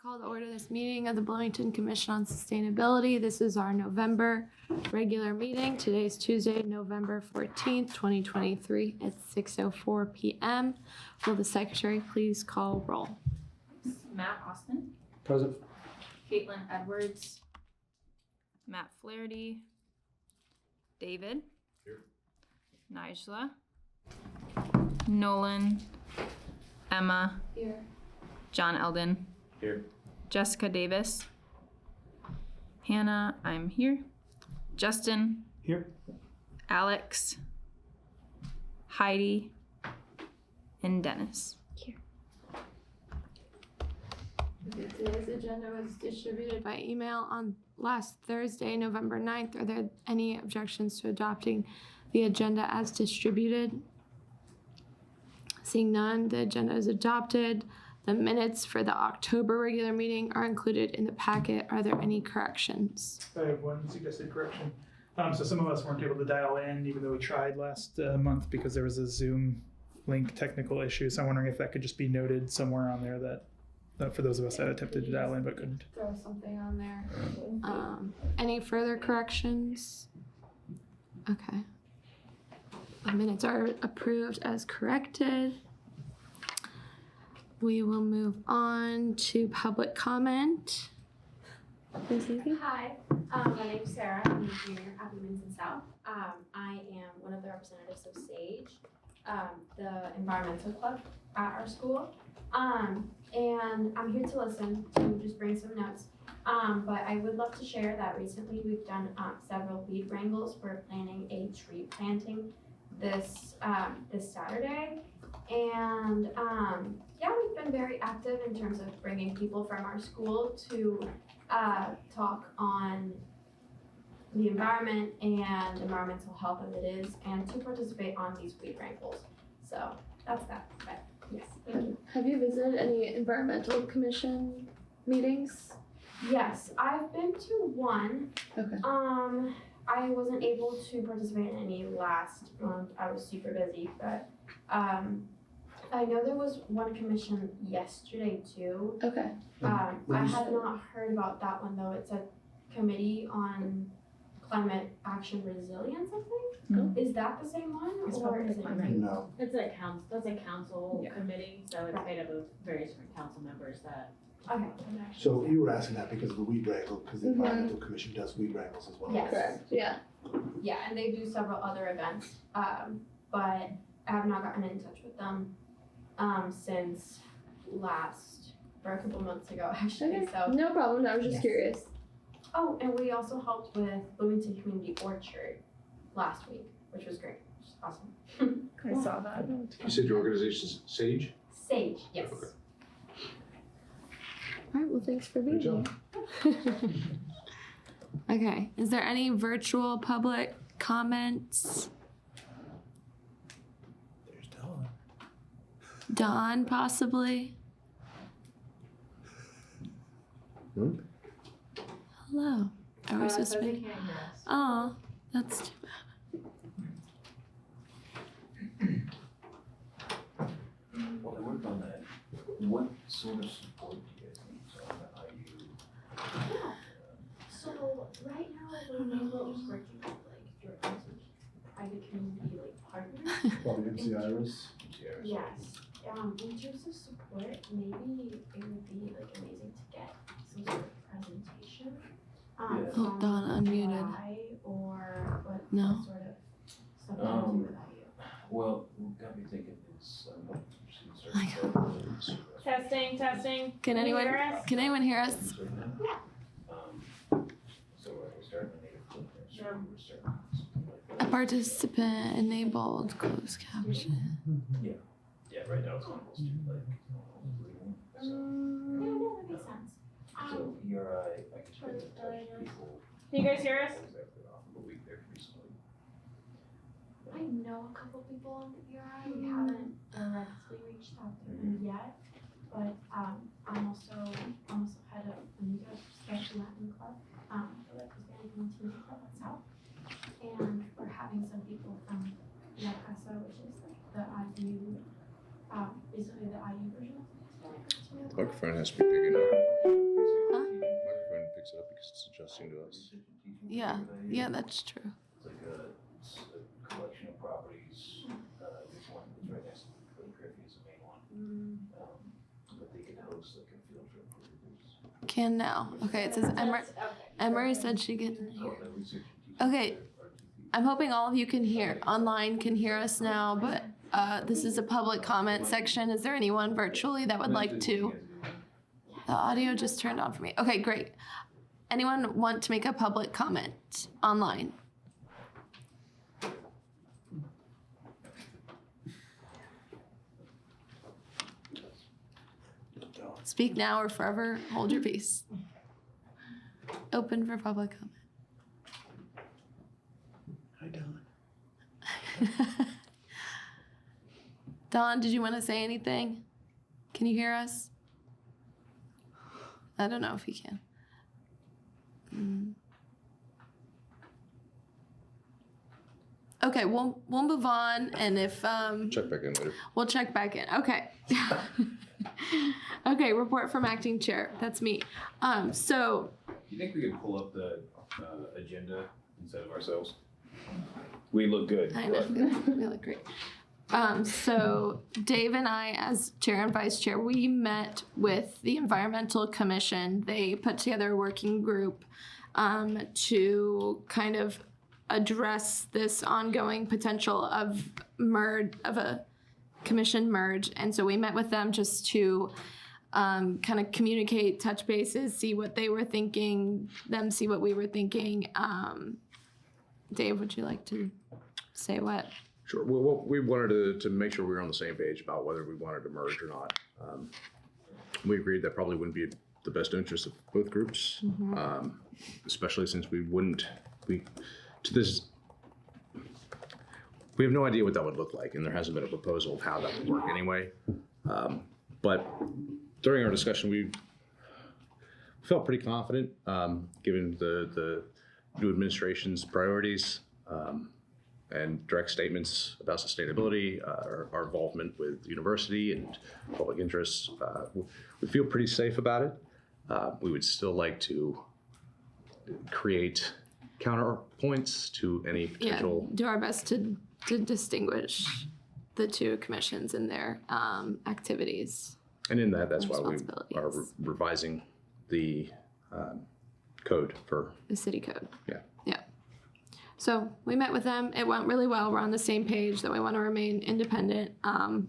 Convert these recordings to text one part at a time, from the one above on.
call to order this meeting of the Bloomington Commission on Sustainability. This is our November regular meeting. Today's Tuesday, November 14th, 2023 at 6:04 p.m. Will the secretary please call roll? Matt Austin. Present. Caitlin Edwards. Matt Flaherty. David. Here. Nigella. Nolan. Emma. Here. John Eldon. Here. Jessica Davis. Hannah, I'm here. Justin. Here. Alex. Heidi. And Dennis. Today's agenda was distributed by email on last Thursday, November 9th. Are there any objections to adopting the agenda as distributed? Seeing none, the agenda is adopted. The minutes for the October regular meeting are included in the packet. Are there any corrections? I have one suggested correction. So some of us weren't able to dial in, even though we tried last month because there was a Zoom link technical issue. So I'm wondering if that could just be noted somewhere on there that for those of us that attempted to dial in but couldn't. Throw something on there. Any further corrections? Okay. The minutes are approved as corrected. We will move on to public comment. Hi, my name's Sarah. I'm a junior at Bloomington South. I am one of the representatives of SAGE, the environmental club at our school. And I'm here to listen, to just bring some notes. But I would love to share that recently we've done several weed wrangles. We're planning a tree planting this Saturday. And yeah, we've been very active in terms of bringing people from our school to talk on the environment and environmental health as it is, and to participate on these weed wrangles. So that's that. But yes, thank you. Have you visited any environmental commission meetings? Yes, I've been to one. Okay. I wasn't able to participate in any last month. I was super busy, but I know there was one commission yesterday too. Okay. I had not heard about that one though. It's a committee on climate action resilience, I think. Mm-hmm. Is that the same one, or is it? No. It's a council, that's a council Yeah. committee, so it's made up of various different council members that. Okay. So you were asking that because of the weed wrangle, because the environmental commission does weed wrangles as well. Yes. Correct. Yeah. Yeah, and they do several other events, but I have not gotten in touch with them since for a couple months ago, actually. Okay. So. No problem. I was just Yes. curious. Oh, and we also helped with Bloomington Community Orchard last week, which was great, which is awesome. I saw that. You said your organization's SAGE? Sage, yes. Okay. All right. Well, thanks for being Good here. Okay. Is there any virtual public comments? There's Dawn. Dawn, possibly. Hello. Are we supposed to be? Oh, that's too bad. Well, I worked on that. What sort of support do you guys need on the IU? So right now we're mainly just working with your private community partners. Probably MCIRS. Yes. In terms of support, maybe it would be amazing to get some sort of presentation. Yeah. Oh, Dawn unmuted. Or what No. sort of stuff you do with IU. Well, what got me thinking is, just I gonna start. Testing. Can anyone hear us? can anyone hear us? So we're starting to need a clip there, so we're starting something like A that. participant enabled closed caption. Yeah, right now it's almost too late. So, Yeah, no, that makes sense. so here I can try to touch people. Can you guys hear us? Exactly off of a week there recently. I know a couple people on the BRI. We haven't directly reached out to them yet, but I'm also head of the new Special Latin Club, the Hispanic Latino Club at South, and we're having some people from La Casa, which is the IU, basically the IU version of the Hispanic Latino Club. Microphone has to be big enough. listening to us. Yeah, yeah, that's true. It's like it's a collection of properties, there's one that's right next to Clay Griffey is the main one. But they can host like a field trip for groups. Can now. Okay, it says Emery said she can hear. Okay, I'm hoping all of you can hear, online can hear us now, but this is a public comment section. Is there anyone virtually that would like to? The audio just turned on for me. Okay, great. Anyone want to make a public comment online? Speak now or forever hold your peace. Open for public comment. Hi, Don. Dawn, did you want to say anything? Can you hear us? I don't know if you can. Okay, we'll move on, and if Check back in later. we'll check back in. Okay. Okay, report from acting chair. That's me. So Do you think we could pull up the agenda instead of ourselves? We look good. I know we look great. So Dave and I, as chair and vice chair, we met with the Environmental Commission. They put together a working group to kind of address this ongoing potential of a commission merge. And so we met with them just to kind of communicate, touch bases, see what they were thinking, them see what we were thinking. Dave, would you like to say what? Sure. Well, we wanted to make sure we were on the same page about whether we wanted to merge or not. We agreed that probably wouldn't be the best interest of both groups, especially since we have no idea what that would look like, and there hasn't been a proposal of how that would work anyway. But during our discussion, we felt pretty confident, given the new administration's priorities and direct statements about sustainability, our involvement with the university and public interests. We feel pretty safe about it. We would still like to create counterpoints to any potential. Yeah, do our best to distinguish the two commissions and their activities. And in that's why we responsibilities. are revising the code for. The city code. Yeah. Yeah. So we met with them. It went really well. We're on the same page that we want to remain independent.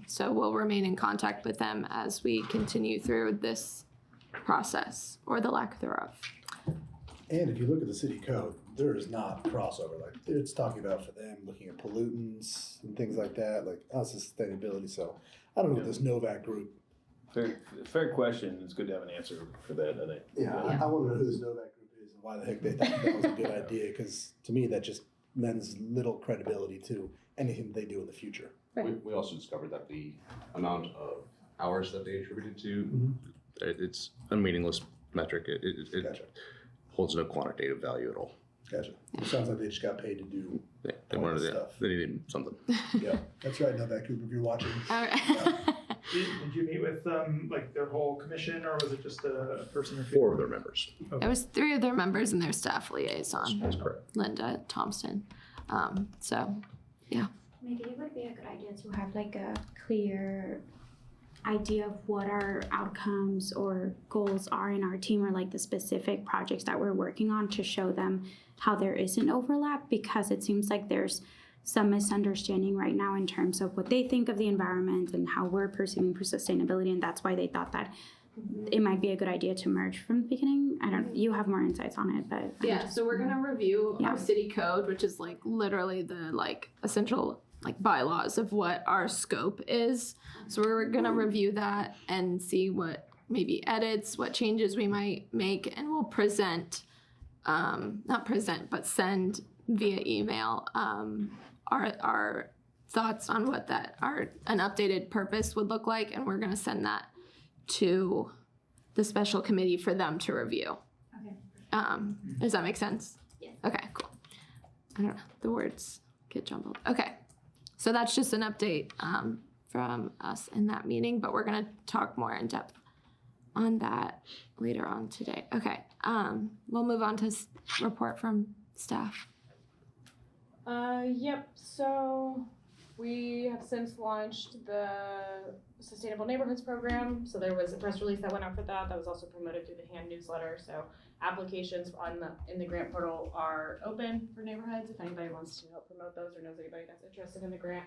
So we'll remain in contact with them as we continue through this process, or the lack thereof. And if you look at the city code, there is not crossover. Like, it's talking about for them looking at pollutants and things like that, like us sustainability. So I don't know what this Novak group. Fair question. It's good to have an answer for that, I think. Yeah, I want to know who this Novak group is and why the heck they thought that was a good idea. Because to me, that just lends little credibility to anything they do in the future. We also discovered that the amount of hours that they attributed to, it's a meaningless metric. It Gotcha. holds no quantitative value at all. Gotcha. It sounds like they just got paid to do. They all wanted this it. stuff. They needed something. Yeah, that's right, Novak group. If you're watching, All right. Did you meet with like their whole commission, or was it just a person or two? 4 of their members. There was 3 of their members and their staff liaison, That's correct. Linda Thompson. So, yeah. Maybe it would be a good idea to have like a clear idea of what our outcomes or goals are in our team, or like the specific projects that we're working on, to show them how there is an overlap, because it seems like there's some misunderstanding right now in terms of what they think of the environment and how we're perceiving sustainability, and that's why they thought that it might be a good idea to merge from the beginning. I don't, you have more insights on it, but Yeah, so we're gonna review Yeah. our city code, which is like literally the like essential like bylaws of what our scope is. So we're gonna review that and see what maybe edits, what changes we might make, and we'll present, not present, but send via email our thoughts on what an updated purpose would look like, and we're gonna send that to the special committee for them to review. Okay. Does that make sense? Yes. Okay, cool. I don't know, the words get jumbled. Okay, so that's just an update from us in that meeting, but we're gonna talk more in depth on that later on today. Okay, we'll move on to report from staff. Yep, so we have since launched the Sustainable Neighborhoods Program. So there was a press release that went out for that. That was also promoted through the hand newsletter. So applications in the grant portal are open for neighborhoods. If anybody wants to help promote those or knows anybody that's interested in the grant.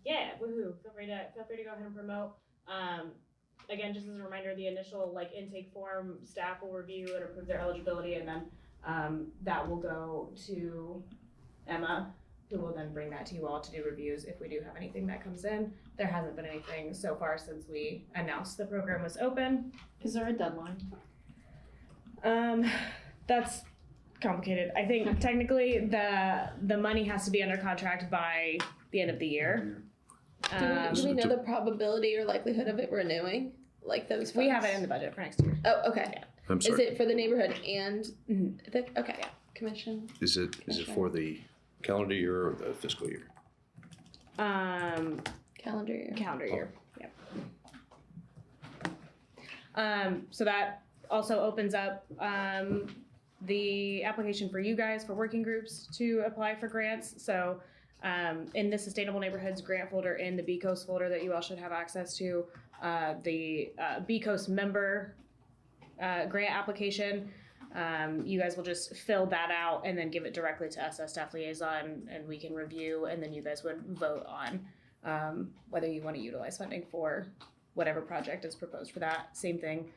Yeah, woohoo. Feel free to go ahead and promote. Again, just as a reminder, the initial intake form, staff will review and approve their eligibility, and then that will go to Emma, who will then bring that to you all to do reviews if we do have anything that comes in. There hasn't been anything so far since we announced the program was open. Is there a deadline? That's complicated. I think technically the money has to be under contract by the end of the year. Do we know the probability or likelihood of it renewing? Like those funds? We have it in the budget for next year. Oh, okay. I'm Is sorry. it for the neighborhood and the, okay, commission? Is it for the calendar year or the fiscal year? Calendar year. Calendar year. Yep. So that also opens up the application for you guys for working groups to apply for grants. So in the Sustainable Neighborhoods grant folder, in the BCOS folder that you all should have access to, the BCOS member grant application, you guys will just fill that out and then give it directly to us as staff liaison, and we can review, and then you guys would vote on whether you want to utilize funding for whatever project is proposed for that. Same thing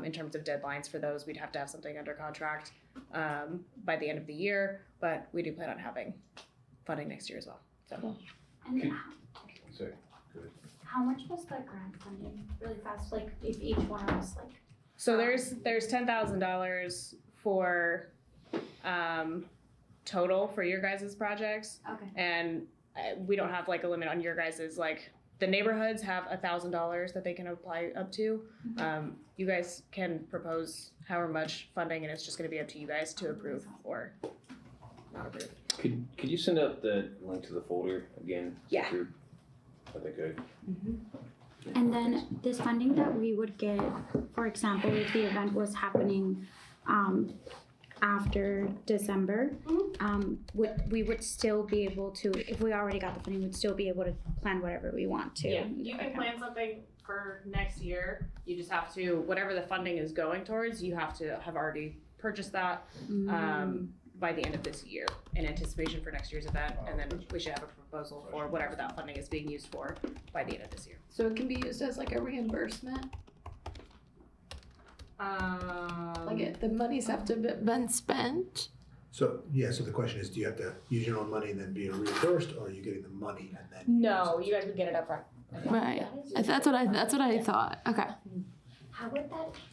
in terms of deadlines for those. We'd have to have something under contract by the end of the year, but we do plan on having funding next year as well. So. And Sorry. how much was the grant funding? Really fast, like if each one of us So there's $10,000 for total for your guys' projects, okay. and we don't have a limit on your guys'. The neighborhoods have $1,000 that they can apply up to. You guys can propose however much funding, and it's just going to be up to you guys to approve or not approve. Could you send out the link to the folder again? Yeah. That'd be good. And then this funding that we would get, for example, if the event was happening after December, we would still be able to, if we already got the funding, we'd still be able to plan whatever we want to. Yeah, you can plan something for next year. You just have to, whatever the funding is going towards, you have to have already purchased that by the end of this year in anticipation for next year's event, and then we should have a proposal for whatever that funding is being used for by the end of this year. So it can be used as a reimbursement? The monies have to have been spent? So, so the question is, do you have to use your own money and then be reimbursed, or are you getting the money and then? No, you guys would get it up front. Right. That's what I thought. Okay.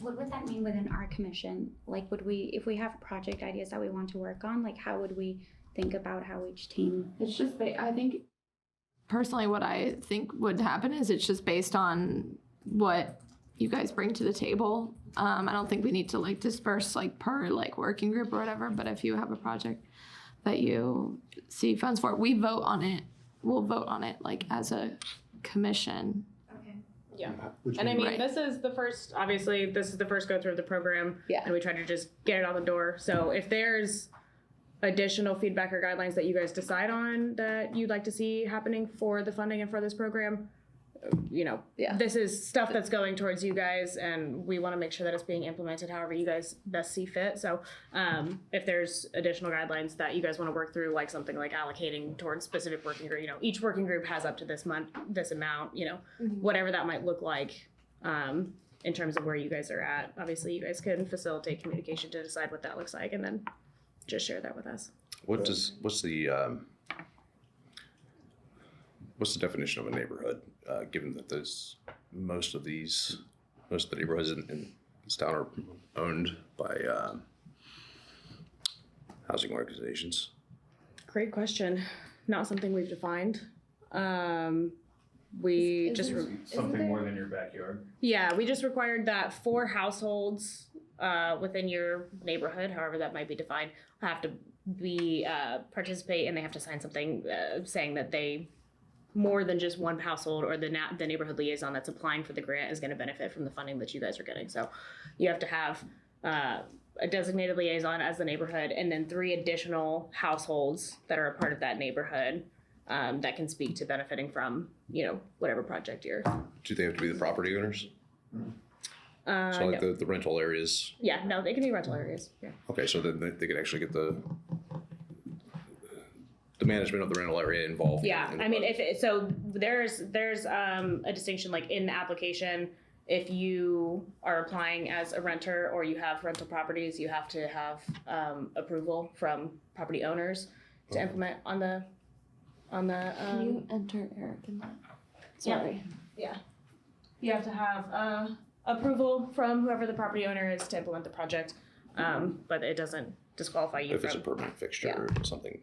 What would that mean within our commission? Would we, if we have project ideas that we want to work on, how would we think about how each team? It's just, I think, personally, what I think would happen is it's just based on what you guys bring to the table. I don't think we need to disperse per working group or whatever, but if you have a project that you see funds for, we vote on it. We'll vote on it as a commission. Yeah. Which And I means- mean, this is the first go through of the program. Yeah. And we try to just get it out the door. So if there's additional feedback or guidelines that you guys decide on that you'd like to see happening for the funding and for this program, this is stuff that's going towards you guys, and we want to make sure that it's being implemented however you guys best see fit. So if there's additional guidelines that you guys want to work through, something like allocating towards specific working group, each working group has up to this amount, whatever that might look like in terms of where you guys are at. Obviously, you guys can facilitate communication to decide what that looks like, and then just share that with us. What's the definition of a neighborhood? Given that most of the neighborhoods in this town are owned by housing organizations. Great question. Not something we've defined. Something more than your backyard. Yeah, we just required that 4 households within your neighborhood, however that might be defined, have to be participate, and they have to sign something saying that they more than just one household or the neighborhood liaison that's applying for the grant is going to benefit from the funding that you guys are getting. So you have to have a designated liaison as the neighborhood, and then 3 additional households that are a part of that neighborhood that can speak to benefiting from, whatever project you're. Do they have to be the property owners? So like No. the rental areas? Yeah, no, they can be rental areas. Yeah. Okay, so then they could actually get the management of the rental area involved. Yeah, in the I mean, project. there's a distinction like in the application. If you are applying as a renter or you have rental properties, you have to have approval from property owners to implement on the. Can you enter Eric in that? Sorry. Yeah, you have to have approval from whoever the property owner is to implement the project, but it doesn't disqualify you If it's a from. permanent fixture or something.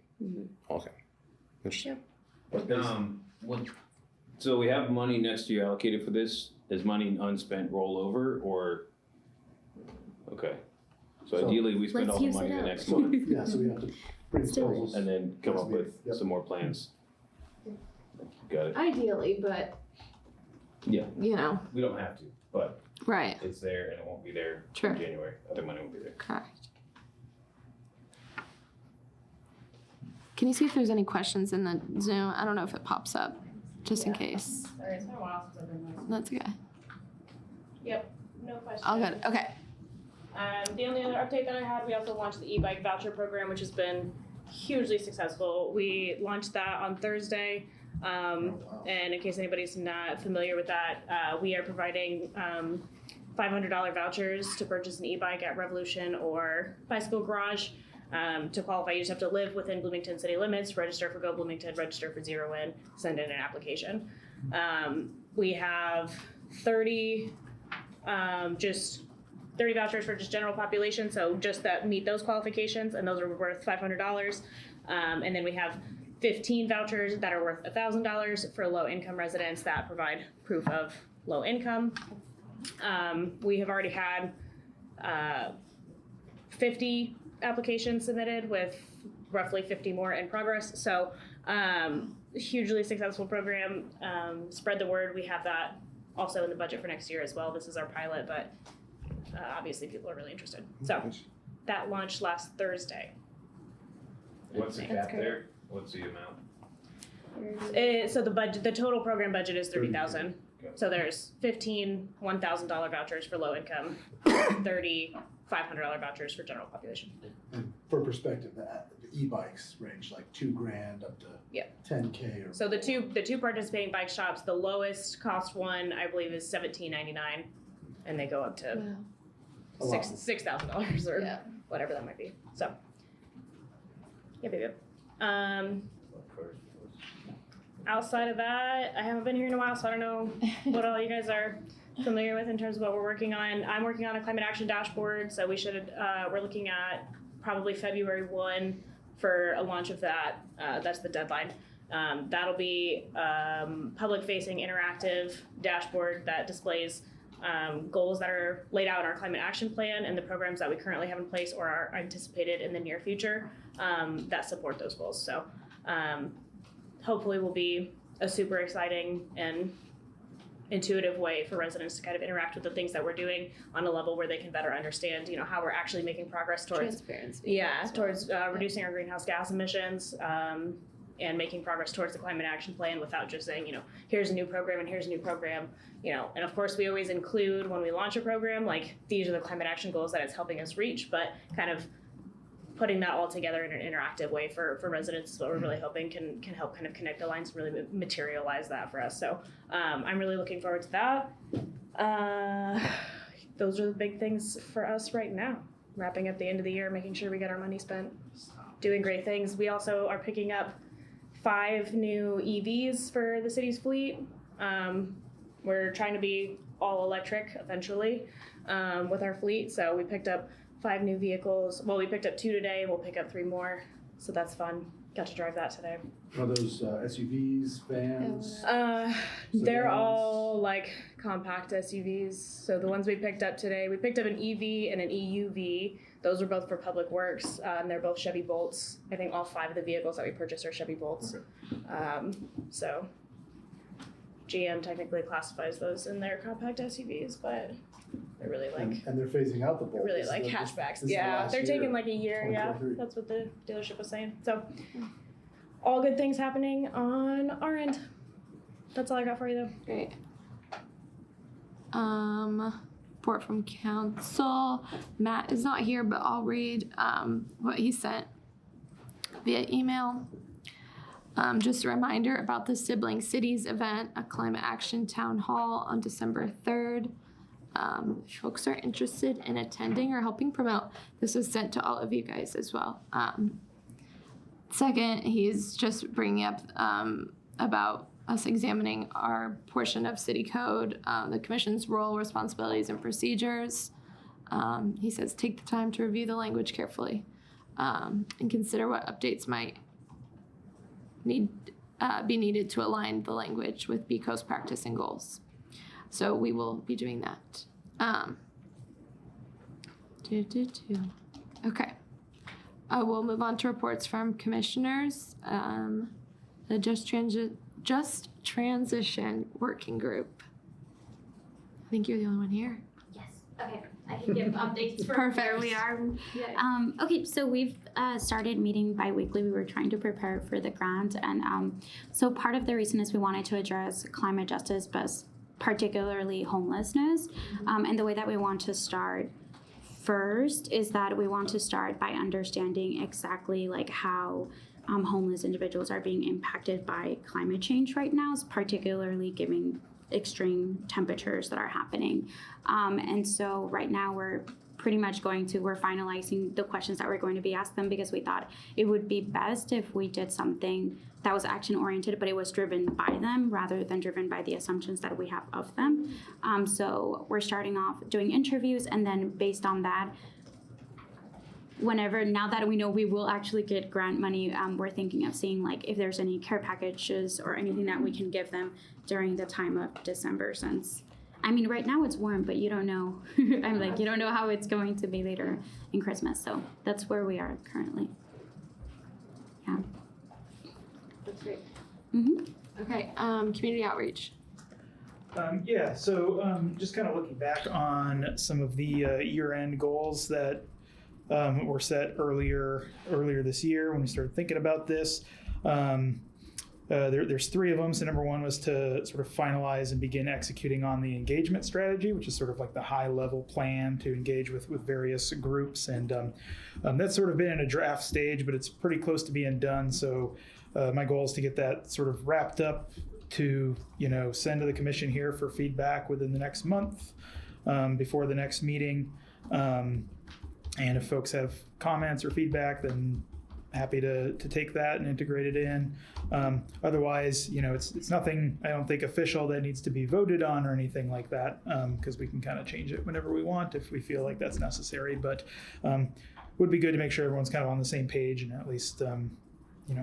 Okay. Interesting. So we have money next year allocated for this. Does money unspent roll over or? Okay. So ideally, we spend Let's all the use money it the up. next month Yeah, so we have to bring proposals. and then come up with Yep. some more plans. Got it. Ideally, but Yeah. you know, We don't have to, but right. it's there and it won't be there Sure. in January. Other money won't be there. Correct. Can you see if there's any questions in the Zoom? I don't know if it pops up, just in case. Sorry, it's been a while since I've been on. That's okay. Yep, no question. All good. Okay. The only other update that I had, we also launched the e-bike voucher program, which has been hugely successful. We launched that on Thursday. And in case anybody's not familiar with that, we are providing $500 vouchers to purchase an e-bike at Revolution or Bicycle Garage. To qualify, you just have to live within Bloomington city limits, register for Go Bloomington, register for Zero In, send in an application. We have 30 vouchers for just general population, so just that meet those qualifications, and those are worth $500. And then we have 15 vouchers that are worth $1,000 for low-income residents that provide proof of low income. We have already had 50 applications submitted with roughly 50 more in progress. So hugely successful program. Spread the word. We have that also in the budget for next year as well. This is our pilot, but obviously people are really interested. So that launched last Thursday. What's the That's cap great. there? What's the amount? So the total program budget is $30,000. Okay. So there's 15 $1,000 vouchers for low income, 30 $500 vouchers for general population. And for perspective, the e-bikes range like $2,000 up to Yep. $10K or. So the two participating bike shops, the lowest cost one I believe is $17.99, and they go up to Wow. A lot. $6,000 or Yeah. whatever that might be. So yeah, baby. Outside of that, I haven't been here in a while, so I don't know what all you guys are familiar with in terms of what we're working on. I'm working on a climate action dashboard, so we're looking at probably February 1 for a launch of that. That's the deadline. That'll be public-facing interactive dashboard that displays goals that are laid out in our climate action plan and the programs that we currently have in place or are anticipated in the near future that support those goals. So hopefully will be a super exciting and intuitive way for residents to kind of interact with the things that we're doing on a level where they can better understand, how we're actually making progress towards Transparency. towards reducing our greenhouse gas emissions and making progress towards the climate action plan without just saying, here's a new program and here's a new program, and of course we always include when we launch a program, like these are the climate action goals that it's helping us reach, but kind of putting that all together in an interactive way for residents is what we're really hoping can help kind of connect the lines and really materialize that for us. So I'm really looking forward to that. Those are the big things for us right now. Wrapping up the end of the year, making sure we get our money spent, doing great things. We also are picking up 5 new EVs for the city's fleet. We're trying to be all electric eventually with our fleet. So we picked up 5 new vehicles. Well, we picked up 2 today. We'll pick up 3 more. So that's fun. Got to drive that today. Are those SUVs, vans? They're Sedans? all like compact SUVs. So the ones we picked up today, we picked up an EV and an EUV. Those are both for Public Works, and they're both Chevy Bolts. I think all 5 of the vehicles that we purchased are Chevy Bolts. Okay. So GM technically classifies those in their compact SUVs, but they're really like And they're phasing out the Bolt. really This is like the- hatchbacks. this is the Yeah, last they're year, taking like a year. Yeah, 2023. that's what the dealership was saying. So, all good things happening on our end. That's all I got for you, though. Great. Report from council. Matt is not here, but I'll read what he sent via email. Just a reminder about the Sibling Cities event, a climate action town hall on December 3rd. If folks are interested in attending or helping promote, this was sent to all of you guys as well. Second, he's just bringing up about us examining our portion of city code, the commission's role, responsibilities, and procedures. He says, take the time to review the language carefully and consider what updates might be needed to align the language with BCO's practice and goals. So we will be doing that. Okay. We'll move on to reports from commissioners. The Just Transition Working Group. I think you're the only one here. Yes. Okay. I can give updates for Perfect. where we are. Yeah. Okay, so we've started meeting bi-weekly. We were trying to prepare for the grant, and so part of the reason is we wanted to address climate justice, but particularly homelessness. And the way that we want to start first is that we want to start by understanding exactly like how homeless individuals are being impacted by climate change right now, particularly given extreme temperatures that are happening. And so right now we're pretty much we're finalizing the questions that we're going to be asked them, because we thought it would be best if we did something that was action oriented, but it was driven by them rather than driven by the assumptions that we have of them. So we're starting off doing interviews, and then based on that, now that we know we will actually get grant money, we're thinking of seeing like if there's any care packages or anything that we can give them during the time of December, since I mean right now it's warm, but you don't know you don't know how it's going to be later in Christmas. So that's where we are currently. Yeah. That's great. Mm-hmm. Okay. Community outreach. So just kind of looking back on some of the year-end goals that were set earlier this year when we started thinking about this. There's three of them. So number one was to sort of finalize and begin executing on the engagement strategy, which is sort of like the high-level plan to engage with various groups. And that's sort of been in a draft stage, but it's pretty close to being done. So my goal is to get that sort of wrapped up to, send to the commission here for feedback within the next month before the next meeting. And if folks have comments or feedback, then happy to take that and integrate it in. Otherwise, it's nothing, I don't think, official that needs to be voted on or anything like that, because we can kind of change it whenever we want if we feel like that's necessary. But would be good to make sure everyone's kind of on the same page and at least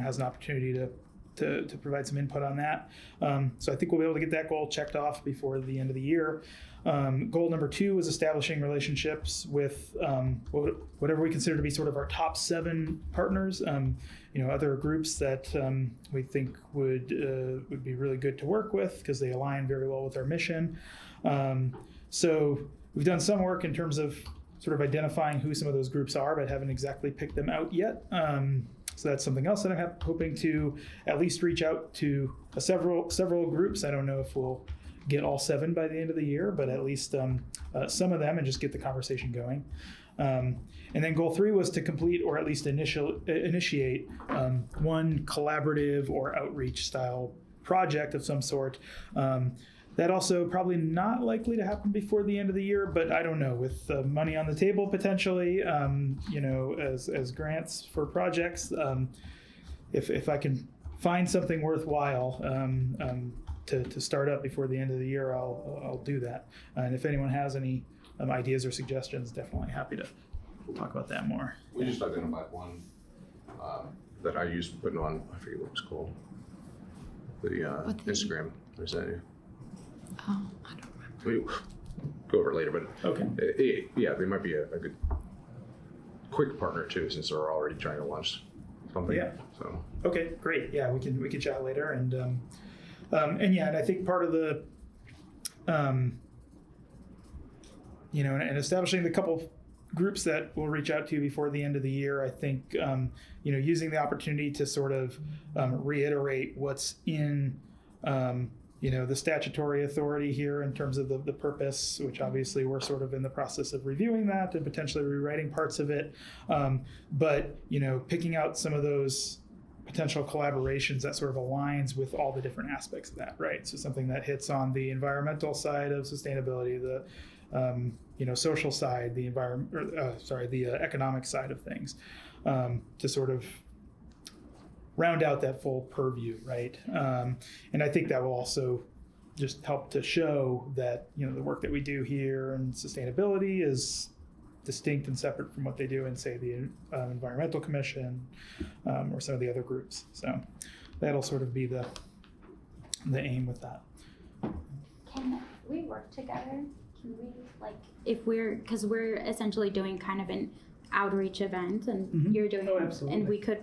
has an opportunity to provide some input on that. So I think we'll be able to get that goal checked off before the end of the year. Goal number 2 is establishing relationships with whatever we consider to be sort of our top 7 partners, other groups that we think would be really good to work with because they align very well with our mission. So we've done some work in terms of sort of identifying who some of those groups are, but haven't exactly picked them out yet. So that's something else that I'm hoping to at least reach out to several groups. I don't know if we'll get all 7 by the end of the year, but at least some of them, and just get the conversation going. And then goal 3 was to complete or at least initiate one collaborative or outreach style project of some sort. That also probably not likely to happen before the end of the year, but I don't know, with money on the table potentially, as grants for projects, if I can find something worthwhile to start up before the end of the year, I'll do that. And if anyone has any ideas or suggestions, definitely happy to talk about that more. We just identified one that I used for putting on, I forget what it was called, the Instagram. Is that you? Oh, I don't remember. We'll go over it later, but Okay. they might be a good quick partner too, since they're already trying to launch something. Yeah. So Okay, great. Yeah, we can chat later, and And I think part of the, and establishing the couple groups that we'll reach out to before the end of the year, I think, using the opportunity to sort of reiterate what's in, the statutory authority here in terms of the purpose, which obviously we're sort of in the process of reviewing that and potentially rewriting parts of it. But picking out some of those potential collaborations that sort of aligns with all the different aspects of that, right? So something that hits on the environmental side of sustainability, the social side, the economic side of things, to sort of round out that full purview, right? And I think that will also just help to show that the work that we do here in sustainability is distinct and separate from what they do in, say, the Environmental Commission or some of the other groups. So that'll sort of be the aim with that. Can we work together? Can we, because we're essentially doing kind of an outreach event, and you're doing, absolutely. and we could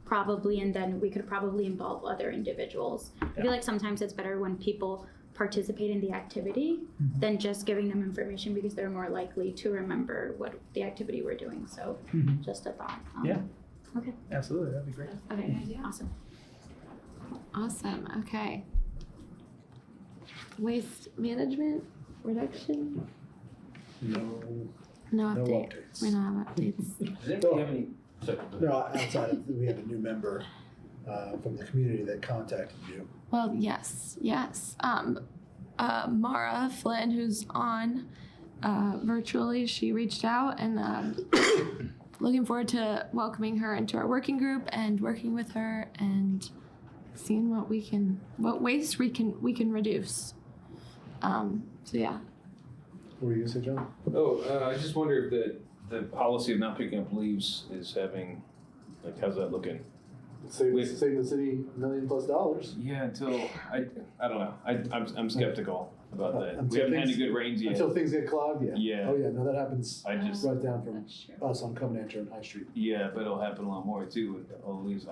probably involve other individuals. I feel like sometimes it's better when people participate in the activity than just giving them information, because they're more likely to remember what the activity we're doing. So just a thought. Yeah. Okay. Absolutely, that'd be great. Okay. Awesome. Okay. Waste management reduction. No updates. We don't have updates. Does anybody have any? No, outside of, we have a new member from the community that contacted you. Well, yes. Mara Flynn, who's on virtually, she reached out, and looking forward to welcoming her into our working group and working with her and seeing what waste we can reduce. So yeah. What were you gonna say, John? I just wonder if the policy of not picking up leaves is having, how's that looking? Save the city $1 million+. Yeah, until I don't know. I'm skeptical about that. Until We haven't had any things- good rains yet. Until things get clogged, yeah. Yeah. Oh yeah, no, that happens I just right down from us on Covenanter and High Street. yeah, but it'll happen a lot more too with all the leaves.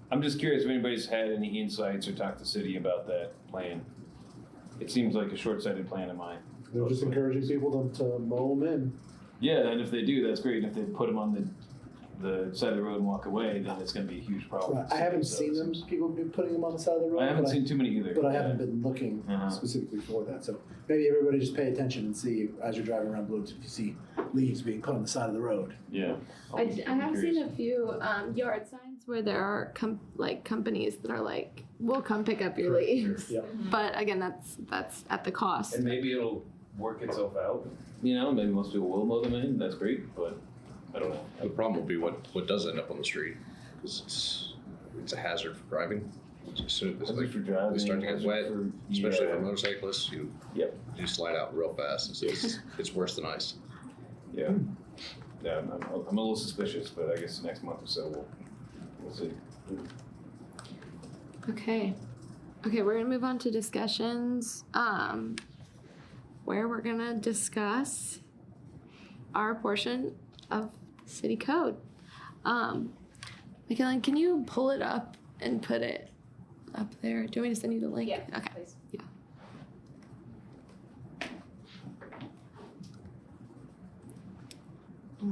I'm just curious if anybody's had any insights or talked to the city about that plan. It seems like a short-sighted plan of mine. They're just encouraging people to mow them in. Yeah, and if they do, that's great. And if they put them on the side of the road and walk away, then it's going to be a huge problem. Right. I haven't seen them, people be putting them on the side of the road. I haven't seen too many either. But I haven't been looking specifically for that. So maybe everybody just pay attention and see as you're driving around Bloomington if you see leaves being put on the side of the road. Yeah. I have seen a few yard signs where there are companies that are like, we'll come pick up your leaves. Yeah. But again, that's at the cost. And maybe it'll work itself out. Maybe most people will mow them in. That's great, but I don't know. The problem will be what does end up on the street, because it's a hazard for driving. As soon as Hazard for driving, they start to get hazard wet, for- especially yeah. for motorcyclists, you slide out real fast. It's worse than ice. Yeah. Yeah, I'm a little suspicious, but I guess next month or so we'll see. Okay, we're gonna move on to discussions, where we're gonna discuss our portion of city code. Michaela, can you pull it up and put it up there? Do you want me to send you the link? Yeah, Okay. please. Yeah.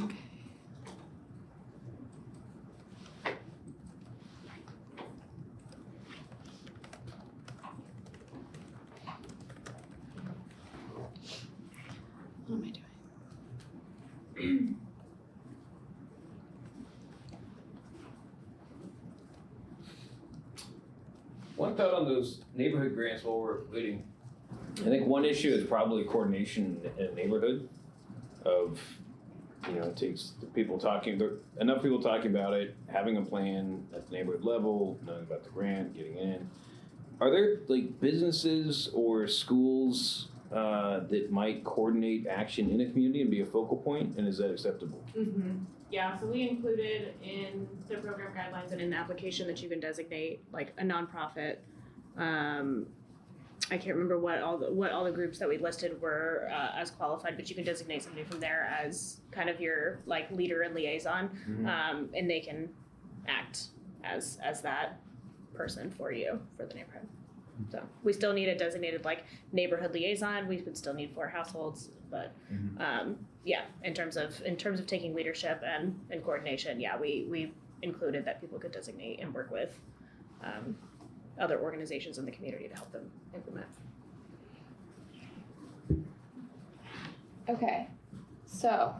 Okay. What am I doing? One thought on those neighborhood grants while we're waiting. I think one issue is probably coordination in a neighborhood of, it takes enough people talking about it, having a plan at the neighborhood level, knowing about the grant, getting in. Are there businesses or schools that might coordinate action in a community and be a focal point, and is that acceptable? Mm-hmm. Yeah, so we included in the program guidelines and in the application that you can designate a nonprofit. I can't remember what all the groups that we listed were as qualified, but you can designate somebody from there as kind of your leader and liaison, and they can act as that. person for you for the neighborhood. So we still need a designated like neighborhood liaison. We would still need 4 households, but yeah, in terms of taking leadership and coordination, yeah, we included that people could designate and work with other organizations in the community to help them implement. Okay, so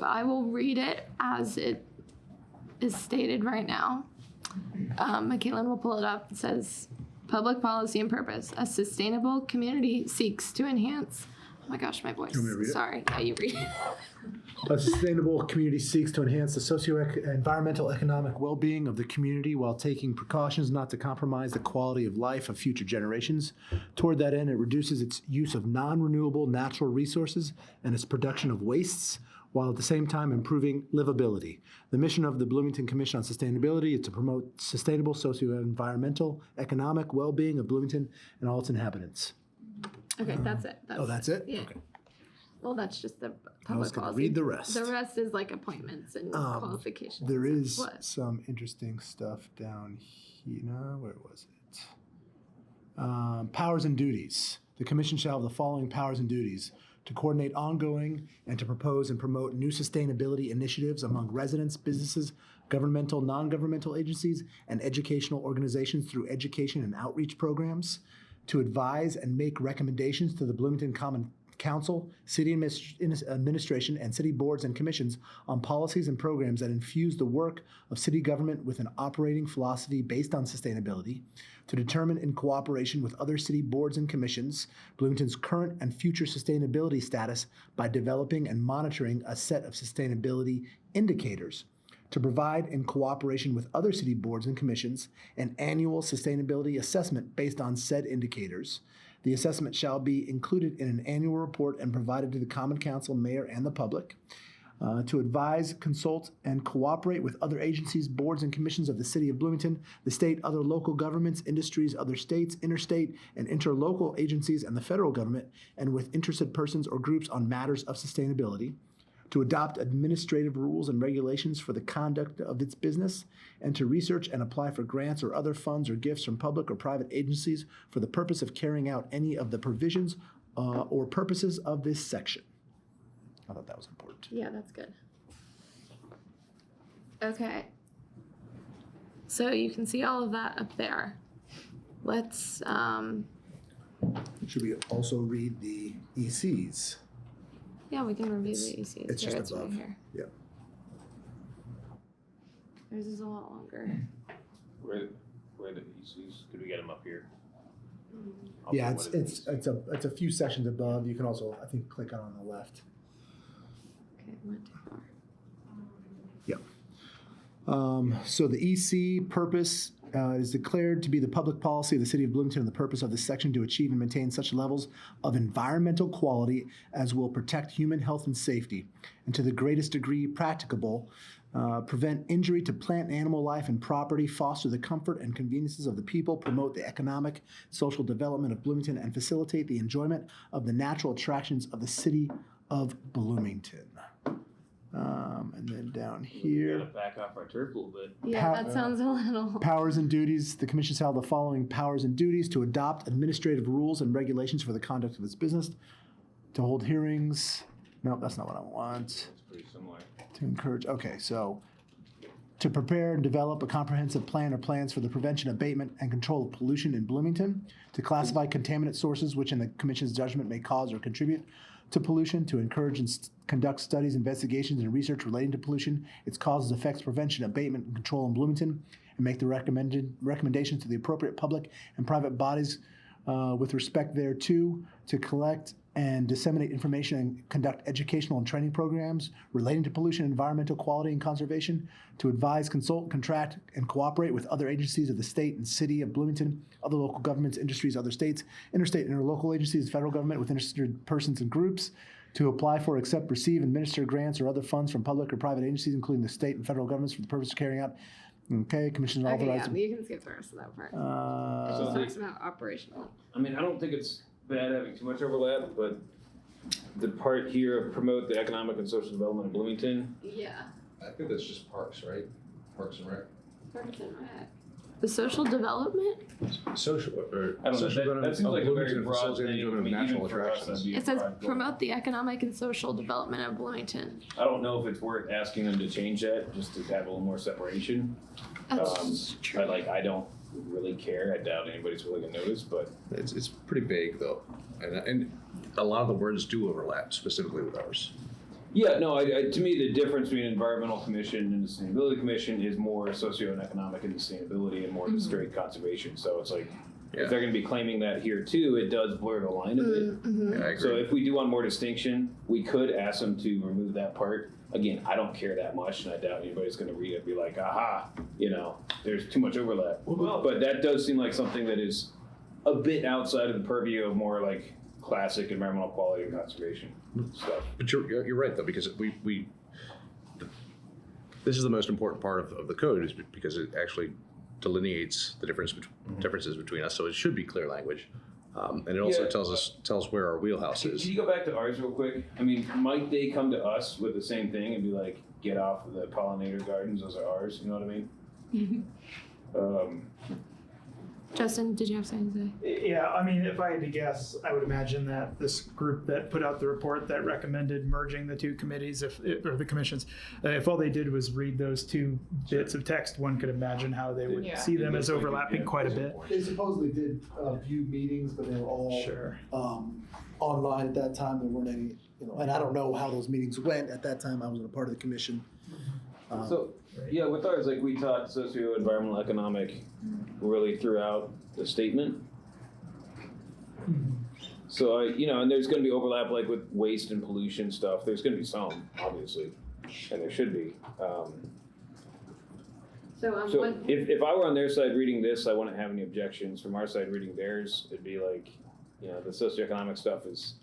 I will read it as it is stated right now. Michaelan will pull it up. It says, public policy and purpose. A sustainable community seeks to enhance. Oh my gosh, my voice. You want me to read it? Sorry. Yeah, you read it. A sustainable community seeks to enhance the socio-environmental economic well-being of the community while taking precautions not to compromise the quality of life of future generations. Toward that end, it reduces its use of non-renewable natural resources and its production of wastes, while at the same time improving livability. The mission of the Bloomington Commission on Sustainability is to promote sustainable socio-environmental economic well-being of Bloomington and all its inhabitants. Okay, that's it. That's it? Yeah. Okay. Well, that's just the I was public going to policy. read the rest. The rest is like appointments and qualifications. There is What? some interesting stuff down here. No, where was it? Powers and duties. The commission shall have the following powers and duties: to coordinate ongoing and to propose and promote new sustainability initiatives among residents, businesses, governmental, non-governmental agencies, and educational organizations through education and outreach programs; to advise and make recommendations to the Bloomington Common Council, city administration, and city boards and commissions on policies and programs that infuse the work of city government with an operating philosophy based on sustainability; to determine in cooperation with other city boards and commissions Bloomington's current and future sustainability status by developing and monitoring a set of sustainability indicators; to provide in cooperation with other city boards and commissions an annual sustainability assessment based on said indicators. The assessment shall be included in an annual report and provided to the Common Council, Mayor, and the public. To advise, consult, and cooperate with other agencies, boards, and commissions of the City of Bloomington, the state, other local governments, industries, other states, interstate, and interlocal agencies, and the federal government, and with interested persons or groups on matters of sustainability. To adopt administrative rules and regulations for the conduct of its business, and to research and apply for grants or other funds or gifts from public or private agencies for the purpose of carrying out any of the provisions or purposes of this section. I thought that was important. Yeah, that's good. Okay. So you can see all of that up there. Let's, Should we also read the ECs? yeah, we can review the ECs. It's just Right above. here. Yeah. Theirs is a lot longer. Where are the ECs? Could we get them up here? Yeah, Also, what is it's a few sections above. You can also, I think, click on the left. Okay, went too far. So the EC purpose is declared to be the public policy of the City of Bloomington, and the purpose of this section to achieve and maintain such levels of environmental quality as will protect human health and safety, and to the greatest degree practicable, prevent injury to plant and animal life and property, foster the comfort and conveniences of the people, promote the economic, social development of Bloomington, and facilitate the enjoyment of the natural attractions of the City of Bloomington. And then down We here. gotta back off our turf a little bit. Yeah, that sounds a little. Powers and duties. The commission shall have the following powers and duties: to adopt administrative rules and regulations for the conduct of its business, to hold hearings. No, that's not what I want. It's pretty similar. To encourage, okay, so to prepare and develop a comprehensive plan or plans for the prevention, abatement, and control of pollution in Bloomington, to classify contaminant sources which in the commission's judgment may cause or contribute to pollution, to encourage and conduct studies, investigations, and research relating to pollution, its causes, effects, prevention, abatement, and control in Bloomington, and make the recommendations to the appropriate public and private bodies with respect thereto, to collect and disseminate information and conduct educational and training programs relating to pollution, environmental quality, and conservation, to advise, consult, contract, and cooperate with other agencies of the state and city of Bloomington, other local governments, industries, other states, interstate and interlocal agencies, federal government with interested persons and groups, to apply for, accept, receive, and administer grants or other funds from public or private agencies, including the state and federal governments, for the purpose of carrying out. Okay, commission Okay, authorized. yeah, you can skip the rest of that part. It So just the- talks about operational. I mean, I don't think it's bad having too much overlap, but the part here of promote the economic and social development of Bloomington, Yeah. I think that's just parks, right? Parks and Rec. The social development? Social, or I don't know, social that seems like a very Bloomington broad facilitating thing. I enjoyment of mean, natural even for us, attractions. that'd be a It says broad goal. promote the economic and social development of Bloomington. I don't know if it's worth asking them to change that, just to have a little more separation. That's true. I don't really care, I doubt anybody's really gonna notice, but It's pretty vague though, and a lot of the words do overlap specifically with ours. yeah, no, to me, the difference between Environmental Commission and the Sustainability Commission is more socioeconomic and sustainability and more just straight conservation, so it's like, Yeah. if they're gonna be claiming that here too, it does blur the line a bit. Yeah, I agree. So if we do want more distinction, we could ask them to remove that part. Again, I don't care that much, and I doubt anybody's gonna read it and be like, aha, there's too much overlap. But that does seem like something that is a bit outside of the purview of more like classic environmental quality and conservation stuff. But you're right though, because this is the most important part of the code, is because it actually delineates the differences between us. So it should be clear language, and it also Yeah. tells where our wheelhouse Can is. you go back to ours real quick? I mean, might they come to us with the same thing and be like, get off of the pollinator gardens, those are ours, you know what I mean? Justin, did you have something to say? Yeah, I mean, if I had to guess, I would imagine that this group that put out the report that recommended merging the two committees, or the commissions, if all they did was read those two bits of text, one could imagine how they would Yeah. see them as overlapping quite a bit. They supposedly did view meetings, but they were all Sure. online at that time. There weren't any, and I don't know how those meetings went. At that time, I wasn't a part of the commission. So, yeah, with ours, like we taught socio-environmental economic really throughout the statement. So, and there's gonna be overlap like with waste and pollution stuff. There's gonna be some, obviously, and there should be. So if I were on their side reading this, I wouldn't have any objections. From our side reading theirs, it'd be like, the socioeconomic stuff is,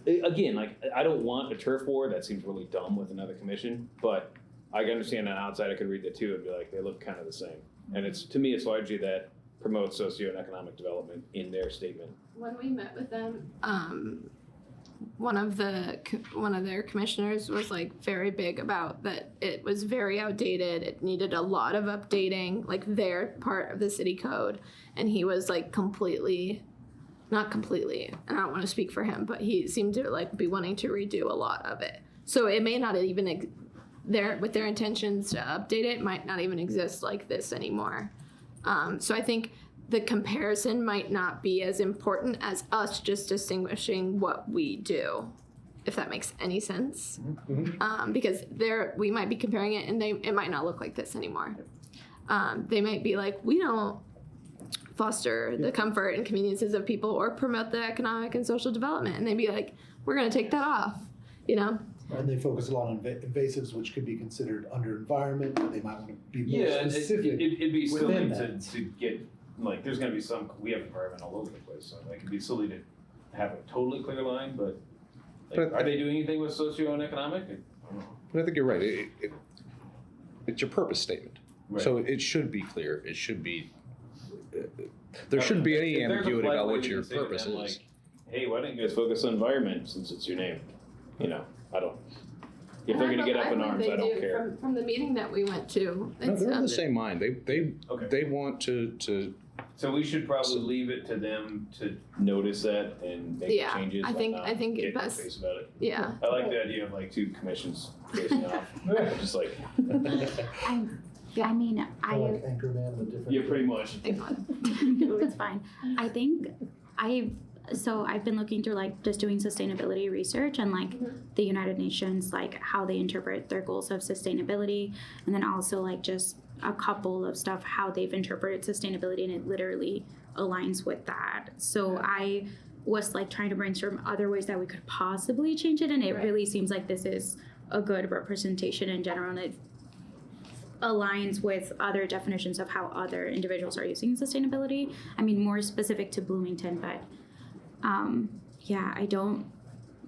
again, like, I don't want a turf war. That seems really dumb with another commission, but I can understand on the outside I could read the two and be like, they look kind of the same. And to me, it's largely that promotes socio and economic development in their statement. When we met with them, one of their commissioners was like very big about that it was very outdated. It needed a lot of updating, like their part of the city code. And he was like not completely, and I don't want to speak for him, but he seemed to like be wanting to redo a lot of it. So it may not even with their intentions to update it might not even exist like this anymore. So I think the comparison might not be as important as us just distinguishing what we do, if that makes any sense. Because we might be comparing it and it might not look like this anymore. They might be like, we don't foster the comfort and conveniences of people or promote the economic and social development. And they'd be like, we're gonna take that off, And they focus a lot on invasives, which could be considered under environment. They might want to be more Yeah, specific. it'd be silly within to that. get, like, there's gonna be we have environment all over the place, so like, it'd be silly to have a totally clear line, but like, But are they doing anything with socio and economic? I don't know. But I think you're right. It's your purpose statement, Right. so it should be clear. It should be. There shouldn't be any If there's a ambiguity polite about way what to your say to purpose them, is. like, hey, why don't you guys focus on environment since it's your name? I don't. If they're gonna get up in arms, I don't care. From the meeting that we went to, No, it's, they're in the same mind. They Okay. want to. So we should probably leave it to them to notice that and make Yeah, changes. I think- and not I think get it's in their best- face about it. yeah. I like the idea of like two commissions facing off. Just like, I mean, I Like Anchorman and the different. yeah, pretty much. no, it's fine. I think I've been looking through like just doing sustainability research and like the United Nations, like how they interpret their goals of sustainability, and then also like just a couple of stuff how they've interpreted sustainability, and it literally aligns with that. So I was like trying to brainstorm other ways that we could possibly change it, and it really seems like this is a good representation in general, and it aligns with other definitions of how other individuals are using sustainability. I mean, more specific to Bloomington, but I don't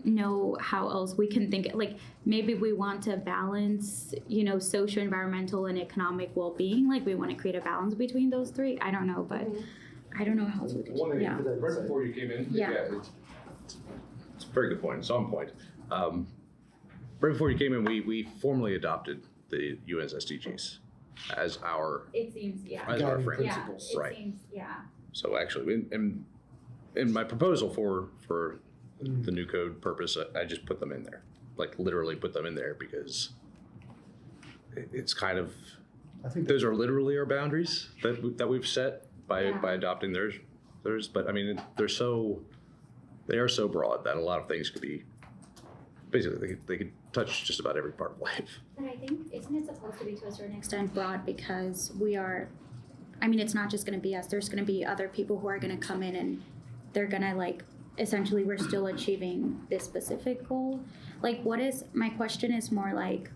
know how else we can think. Like, maybe we want to balance, socio-environmental and economic well-being. Like, we want to create a balance between those three. I don't know, but I don't know how else we can. One thing, Yeah. right before you came in, Yeah. it's a very good point. It's on point. Right before you came in, we formally adopted the UN's SDGs as our It seems, yeah. as our Guiding framework. Yeah, principles. it Right. seems, yeah. So actually, in my proposal for the new code purpose, I just put them in there, like literally put them in there because it's kind of, I think those are literally our boundaries that we've set by Yeah. adopting theirs. But I mean, they are so broad that a lot of things could be, basically they could touch just about every part of life. But I think, isn't it supposed to be to a certain extent broad because we are, I mean, it's not just gonna be us, there's gonna be other people who are gonna come in and they're gonna like, essentially we're still achieving this specific goal. Like my question is more like,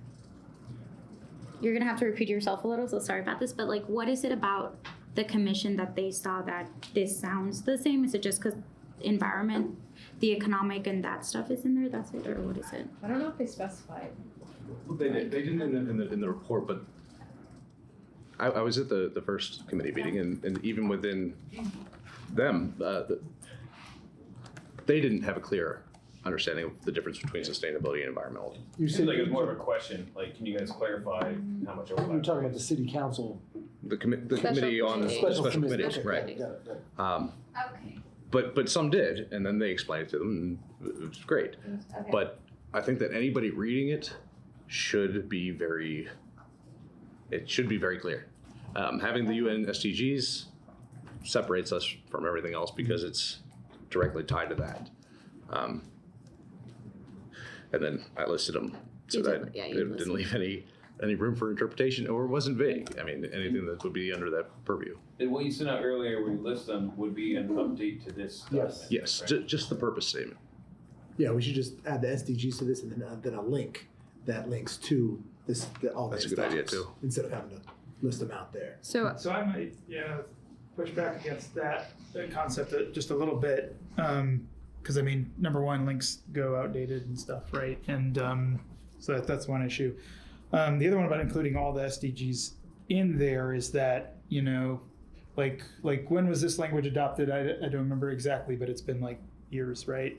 you're gonna have to repeat yourself a little, so sorry about this, but like what is it about the commission that they saw that this sounds the same? Is it just because environment, the economic and that stuff is in there, that's it, or what is it? I don't know if they specified. They didn't in the report, but I was at the first committee meeting, and even within them, they didn't have a clear understanding of the difference between sustainability and environmental. You It said seems like it's more of a question, like, can you guys clarify how much overlap? you're talking about the city council. The committee on the committee. special committee, Special right? committee. Got it. Okay. But some did, and then they explained it to them, and it was great. Okay. But I think that anybody reading it should be very clear. Having the UN SDGs separates us from everything else because it's directly tied to that. And then I listed them so You that did, yeah, it you didn't listed. leave any room for interpretation or wasn't vague. I mean, anything that would be under that purview. And what you sent out earlier, where you list them, would be an update to this Yes. document. Yes, right? just the purpose statement. Yeah, we should just add the SDGs to this and then a link that links to this, all That's a these good idea, docs, too. instead of having to list them out there. So So I might, push back against that concept just a little bit. Because I mean, number one, links go outdated and stuff, right? And so that's one issue. The other one about including all the SDGs in there is that, like when was this language adopted? I don't remember exactly, but it's been like years, right?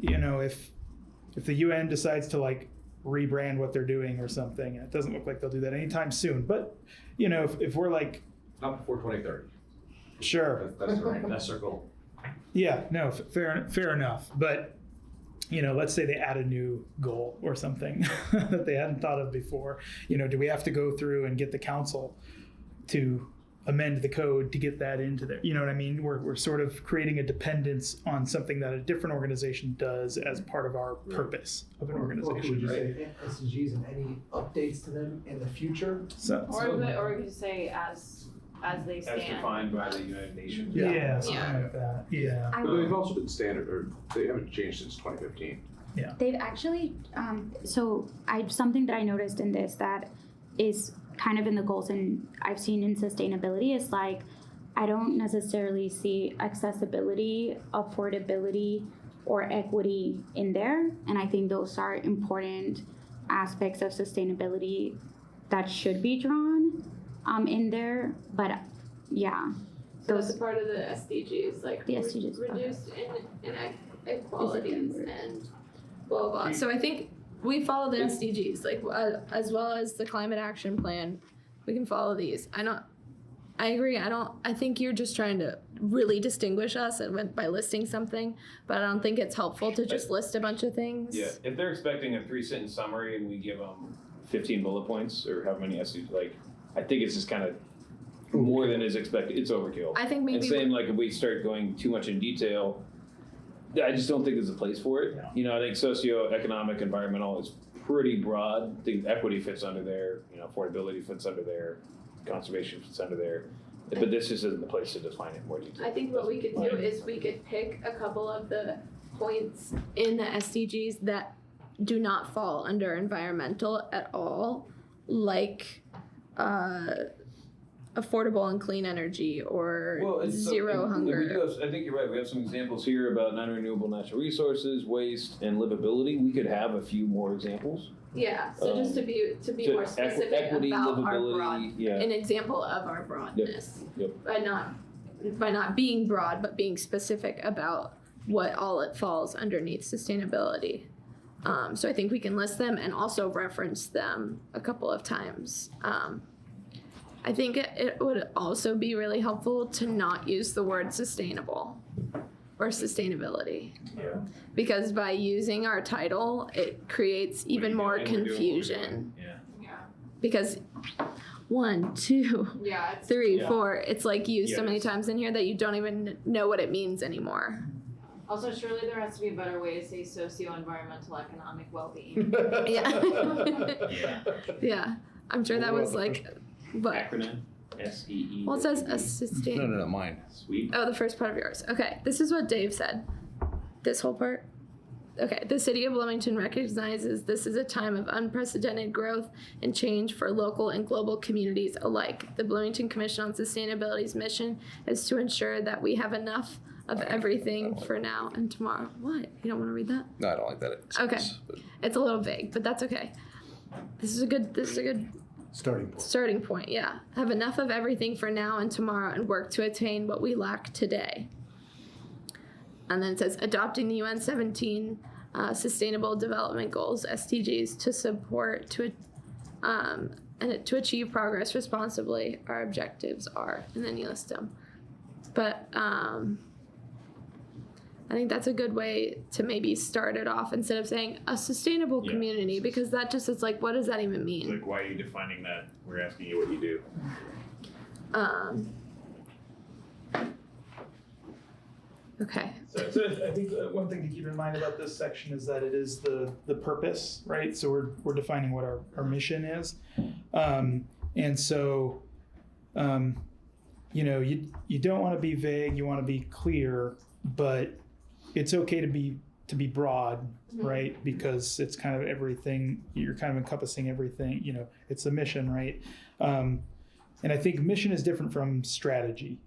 If the UN decides to like rebrand what they're doing or something, and it doesn't look like they'll do that anytime soon. But if we're like, Not before 2030. sure, That's our goal. yeah, no, fair enough. But let's say they add a new goal or something that they hadn't thought of before. Do we have to go through and get the council to amend the code to get that into there? You know what I mean? We're sort of creating a dependence on something that a different organization does as part of our purpose of an organization, right? SDGs and any updates to them in the future? Or you could say as they As stand. defined by the United Nations. Yeah, something like that. Yeah. I But they've also been standard, or they haven't changed since 2015. They've actually, something that I noticed in this that is kind of in the goals and I've seen in sustainability is like, I don't necessarily see accessibility, affordability, or equity in there. And I think those are important aspects of sustainability that should be drawn in there. But yeah. So that's part of the SDGs, like The SDGs, reduced inequalities and blah, blah, blah. So I think we follow the SDGs, like as well as the climate action plan. We can follow these. I agree. I think you're just trying to really distinguish us by listing something, but I don't think it's helpful to just list a bunch of things. Yeah, if they're expecting a 3-sentence summary and we give them 15 bullet points or how many SDGs, like, I think it's just kind of more than is expected. It's overkill. I think And maybe same, like, if we start going too much in detail, I just don't think there's a place for it. Yeah. I think socioeconomic, environmental is pretty broad. I think equity fits under there, affordability fits under there, conservation fits under there. But this just isn't the place to define it in more detail. I think what we could do is we could pick a couple of the points in the SDGs that do not fall under environmental at all, like affordable and clean energy or zero hunger. We do have, I think you're right. We have some examples here about non-renewable natural resources, waste, and livability. We could have a few more examples. Yeah, so just to be more specific equity, about our livability, broad, yeah. an example of our broadness. Yep. By not being broad, but being specific about what all it falls underneath sustainability. So I think we can list them and also reference them a couple of times. I think it would also be really helpful to not use the word sustainable or sustainability. Yeah. Because by using our title, it creates even more We're doing what we're confusion. doing. Yeah. Because 1, 2, Yeah, it's 3, Yeah. 4, it's like used so Yeah, many it's- times in here that you don't even know what it means anymore. Also, surely there has to be a better way to say socio-environmental economic well-being. Yeah. Yeah. I'm sure that was like, but, Acronym, SEE. well, it says a sustain. No, mine. Sweet. Oh, the first part of yours. Okay, this is what Dave said. This whole part. Okay, the city of Bloomington recognizes this is a time of unprecedented growth and change for local and global communities alike. The Bloomington Commission on Sustainability's mission is to ensure that we have enough of everything for now and tomorrow. What? You don't want to read that? No, I don't like that. It Okay. says, but- It's a little vague, but that's okay. This is a good Starting point. starting point, yeah. Have enough of everything for now and tomorrow and work to attain what we lack today. And then it says adopting the UN 17 Sustainable Development Goals, SDGs, to support and to achieve progress responsibly. Our objectives are, and then you list them. But I think that's a good way to maybe start it off instead of saying a sustainable Yeah. community, because that just is like, what does that even mean? Like, why are you defining that? We're asking you what you do. Okay. So I think one thing to keep in mind about this section is that it is the purpose, right? So we're defining what our mission is. And so, you know, you don't want to be vague, you want to be clear, but it's okay to be broad, right? Because it's kind of everything, you're kind of encompassing everything, you know, it's a mission, right? And I think mission is different from strategy,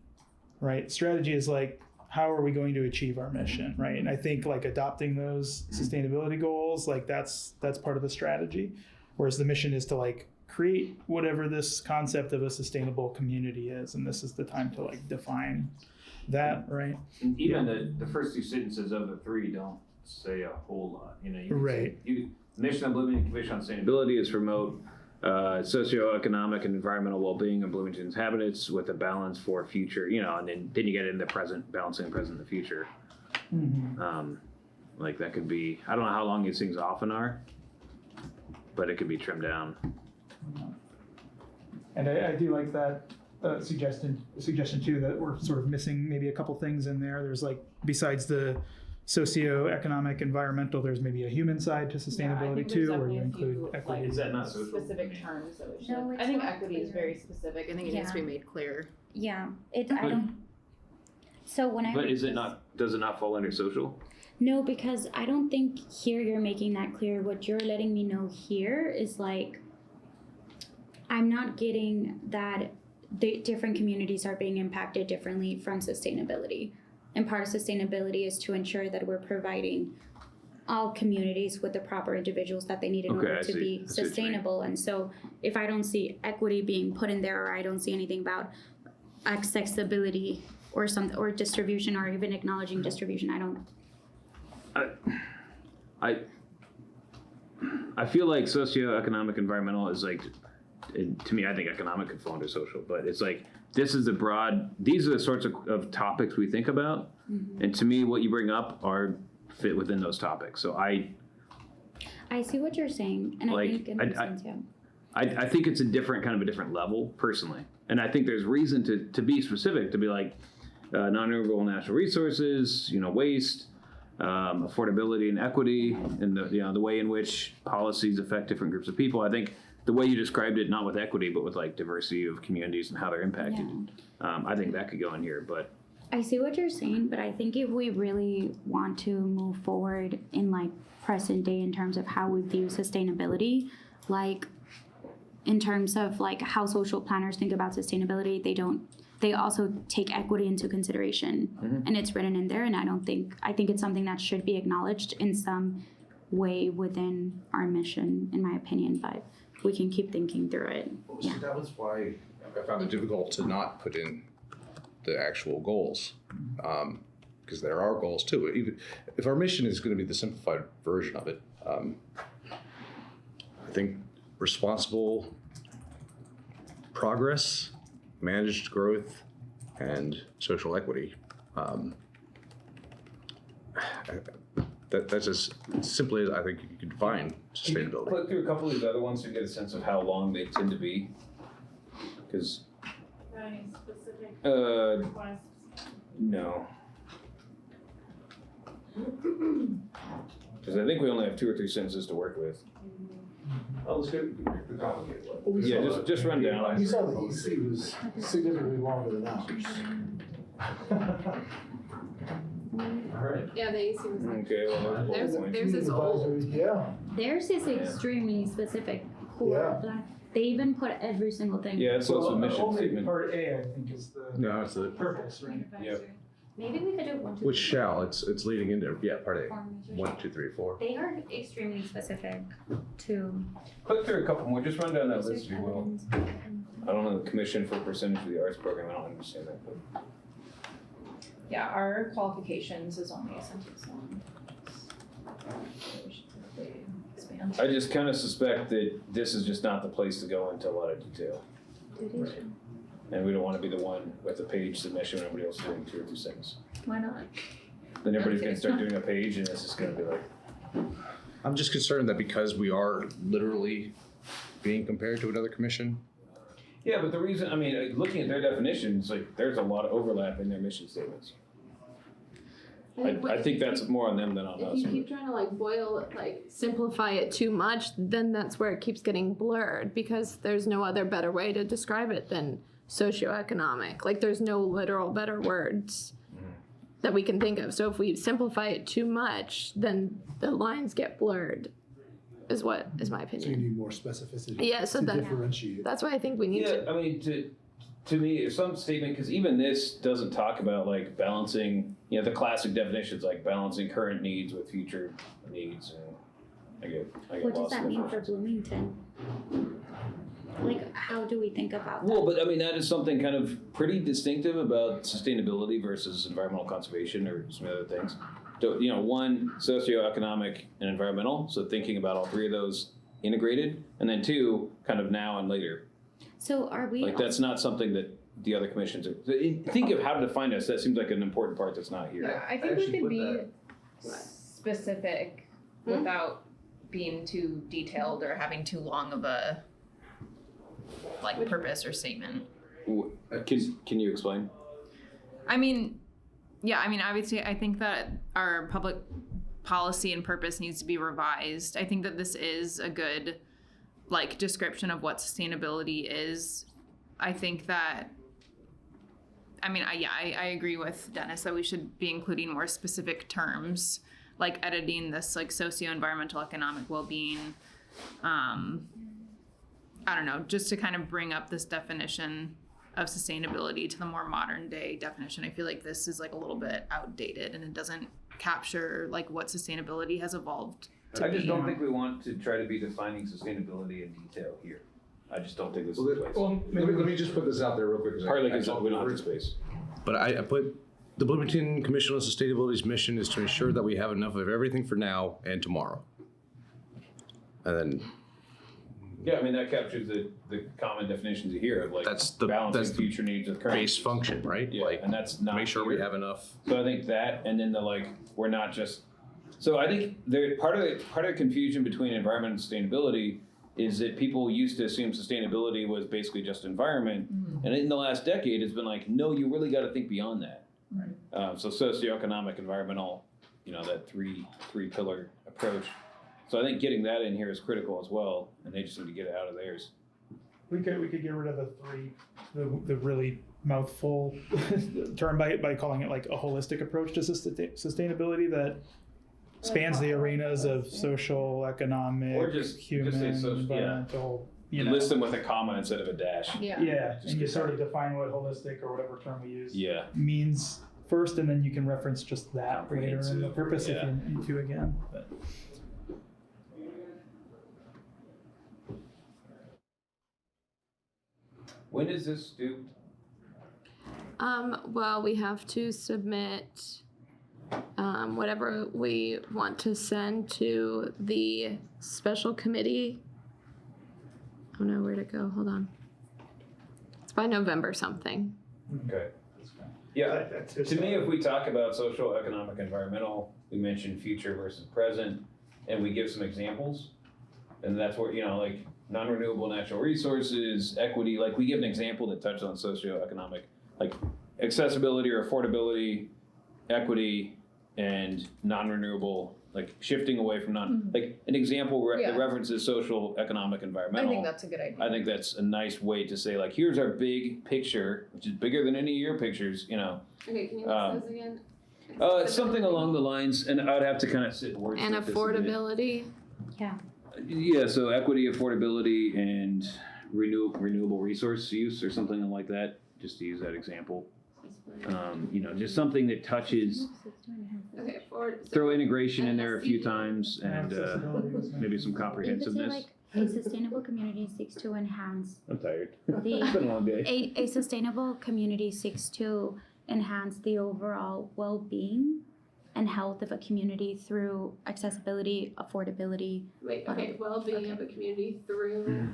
right? Strategy is like, how are we going to achieve our mission, right? And I think like adopting those sustainability goals, like that's part of the strategy, whereas the mission is to like create whatever this concept of a sustainable community is, and this is the time to like define that, right? And even the first two sentences of the three don't say a whole lot. You know, you can Right. say, the mission of Bloomington Commission on Sustainability is to promote socioeconomic and environmental well-being of Bloomington's inhabitants with a balance for future, you know, and then you get into present, balancing the present and the future. Like that could be, I don't know how long these things often are, but it could be trimmed down. And I do like that suggestion too, that we're sort of missing maybe a couple things in there. There's like, besides the socioeconomic, environmental, there's maybe a human side to sustainability too, where you include equity. Is that not social? Specific terms that we should. No, it's I think not equity is clear. very specific. I think it needs to be made clear. Yeah, I don't. So when I But read is it this- not, does it not fall under social? No, because I don't think here you're making that clear. What you're letting me know here is like, I'm not getting that the different communities are being impacted differently from sustainability. And part of sustainability is to ensure that we're providing all communities with the proper individuals that they need in Okay, order I to see. be I see what you mean. sustainable. And so if I don't see equity being put in there, or I don't see anything about accessibility or distribution, or even acknowledging distribution, I feel like socioeconomic environmental is like, to me, I think economic could fall under social, but it's like, these are the sorts of topics we think about. And to me, what you bring up are fit within those topics. So I see what you're saying, and Like, I think it makes sense, yeah. I think it's a different level personally. And I think there's reason to be specific, to be like non-renewable natural resources, you know, waste, affordability and equity, and the way in which policies affect different groups of people. I think the way you described it, not with equity, but with like diversity of communities and how they're impacted. I think that could go in here, but I see what you're saying, but I think if we really want to move forward in like present day in terms of how we view sustainability, like in terms of like how social planners think about sustainability, they also take equity into consideration, and it's written in there. And I think it's something that should be acknowledged in some way within our mission, in my opinion, but we can keep thinking through it. So that was why I found it difficult to not put in the actual goals, because there are goals too. Even if our mission is going to be the simplified version of it, I think responsible progress, managed growth, and social equity. That's as simply as I think you could define Can you sustainability. click through a couple of these other ones to get a sense of how long they tend to be? Because, Any specific uh, no. Because I think we only have 2 or 3 sentences to work with. Oh, let's go the complicated one. Yeah, just run down. We saw the EC was significantly longer than ours. Alright. Yeah, the AC was. Okay, well, there's bullet points. Theirs is old. Yeah. Theirs is extremely specific. Core, that they even put every single thing. Yeah, it's also mission only statement. part A, I think, is the No, it's the, purpose, right? Yep. Maybe we could do 1, 2, which shall, it's leading into, yeah, part A. forms or 1, 2, 3, 4. They are extremely specific to. Click through a couple more, just run down that list research if you will. evidence. I don't know the commission for percentage of the arts program, I don't understand that, but. Yeah, our qualifications is only a sentence long. We should probably expand. I just kind of suspect that this is just not the place to go into a lot of detail. And we don't want to be the one with a page submission when everybody else is doing 2 or 3 things. Why not? Then everybody's gonna start doing a page and it's just gonna be like, I'm just concerned that because we are literally being compared to another commission, yeah, but the reason, I mean, looking at their definitions, like, there's a lot of overlap in their mission statements. I think that's more on them than on If us. you keep trying to like boil it, like simplify it too much, then that's where it keeps getting blurred because there's no other better way to describe it than socioeconomic. Like there's no literal better words that we can think of. So if we simplify it too much, then the lines get blurred. Is my So you opinion. need more specificity Yeah, so to that- differentiate. That's why I think we need Yeah, to. I mean, to me, if some statement, because even this doesn't talk about like balancing, you know, the classic definitions like balancing current needs with future needs, and I get What does lost that in mean that. for Bloomington? Like, how do we think about that? Well, but I mean, that is something kind of pretty distinctive about sustainability versus environmental conservation or some other things. So, you know, one, socioeconomic and environmental, so thinking about all 3 of those integrated, and then 2, kind of now and later. So are we? Like, that's not something that the other commissions are, think of how to define this, that seems like an important part that's not here. I think we can be specific without being too detailed or having too long of a like purpose or statement. Can you explain? I mean, yeah, I mean, obviously, I think that our public policy and purpose needs to be revised. I think that this is a good, like, description of what sustainability is. I think that, I mean, I agree with Dennis that we should be including more specific terms, like editing this, like, socio-environmental economic well-being. I don't know, just to kind of bring up this definition of sustainability to the more modern day definition. I feel like this is like a little bit outdated and it doesn't capture like what sustainability has evolved to I just be. don't think we want to try to be defining sustainability in detail here. I just don't think this is the place. Well, let me just put this out there real quick. Partly because we don't have the space. But I put the Bloomington Commission on Sustainability's mission is to ensure that we have enough of everything for now and tomorrow. And then Yeah, I mean, that captures the common definitions you hear of like That's the balancing future needs with current. base function, right? Yeah, Like and that's not make sure we here. have enough. So I think that, and then the like, we're not just. So I think part of the confusion between environment and sustainability is that people used to assume sustainability was basically just environment, and in the last decade, it's been like, no, you really got to think beyond that. Right. So socioeconomic, environmental, you know, that three pillar approach. So I think getting that in here is critical as well, and they just need to get it out of theirs. We could get rid of the really mouthful term by calling it like a holistic approach to sustainability that spans the arenas of social, economic, Or just human, say social, yeah. environmental. You list them with a comma instead of a dash. Yeah. Yeah, Just and you get sort of define what holistic or whatever term we use Yeah. means first, and then you can reference just that later in the Comprehensive, purpose yeah. if you need to again. But. When is this due? Well, we have to submit whatever we want to send to the special committee. I don't know where to go. Hold on. It's by November something. Okay. Yeah, to me, if we talk about social, economic, environmental, we mention future versus present, and we give some examples, and that's where, like non-renewable natural resources, equity, like we give an example that touches on socioeconomic, like accessibility or affordability, equity, and non-renewable, like shifting away from like an example that references social, economic, environmental. I think that's a good idea. I think that's a nice way to say, like, here's our big picture, which is bigger than any of your pictures, Okay, can you list those again? It's something along the lines, and I'd have to kind of sit and words. And affordability. Yeah, so equity, affordability, and renewable resource use, or something like that, just to use that example. Just something that touches, Okay, throw integration in there a few times, and maybe some You could say comprehensiveness. like a sustainable community seeks to enhance I'm tired. the It's been a long day. a sustainable community seeks to enhance the overall well-being and health of a community through accessibility, affordability. well-being of a community through.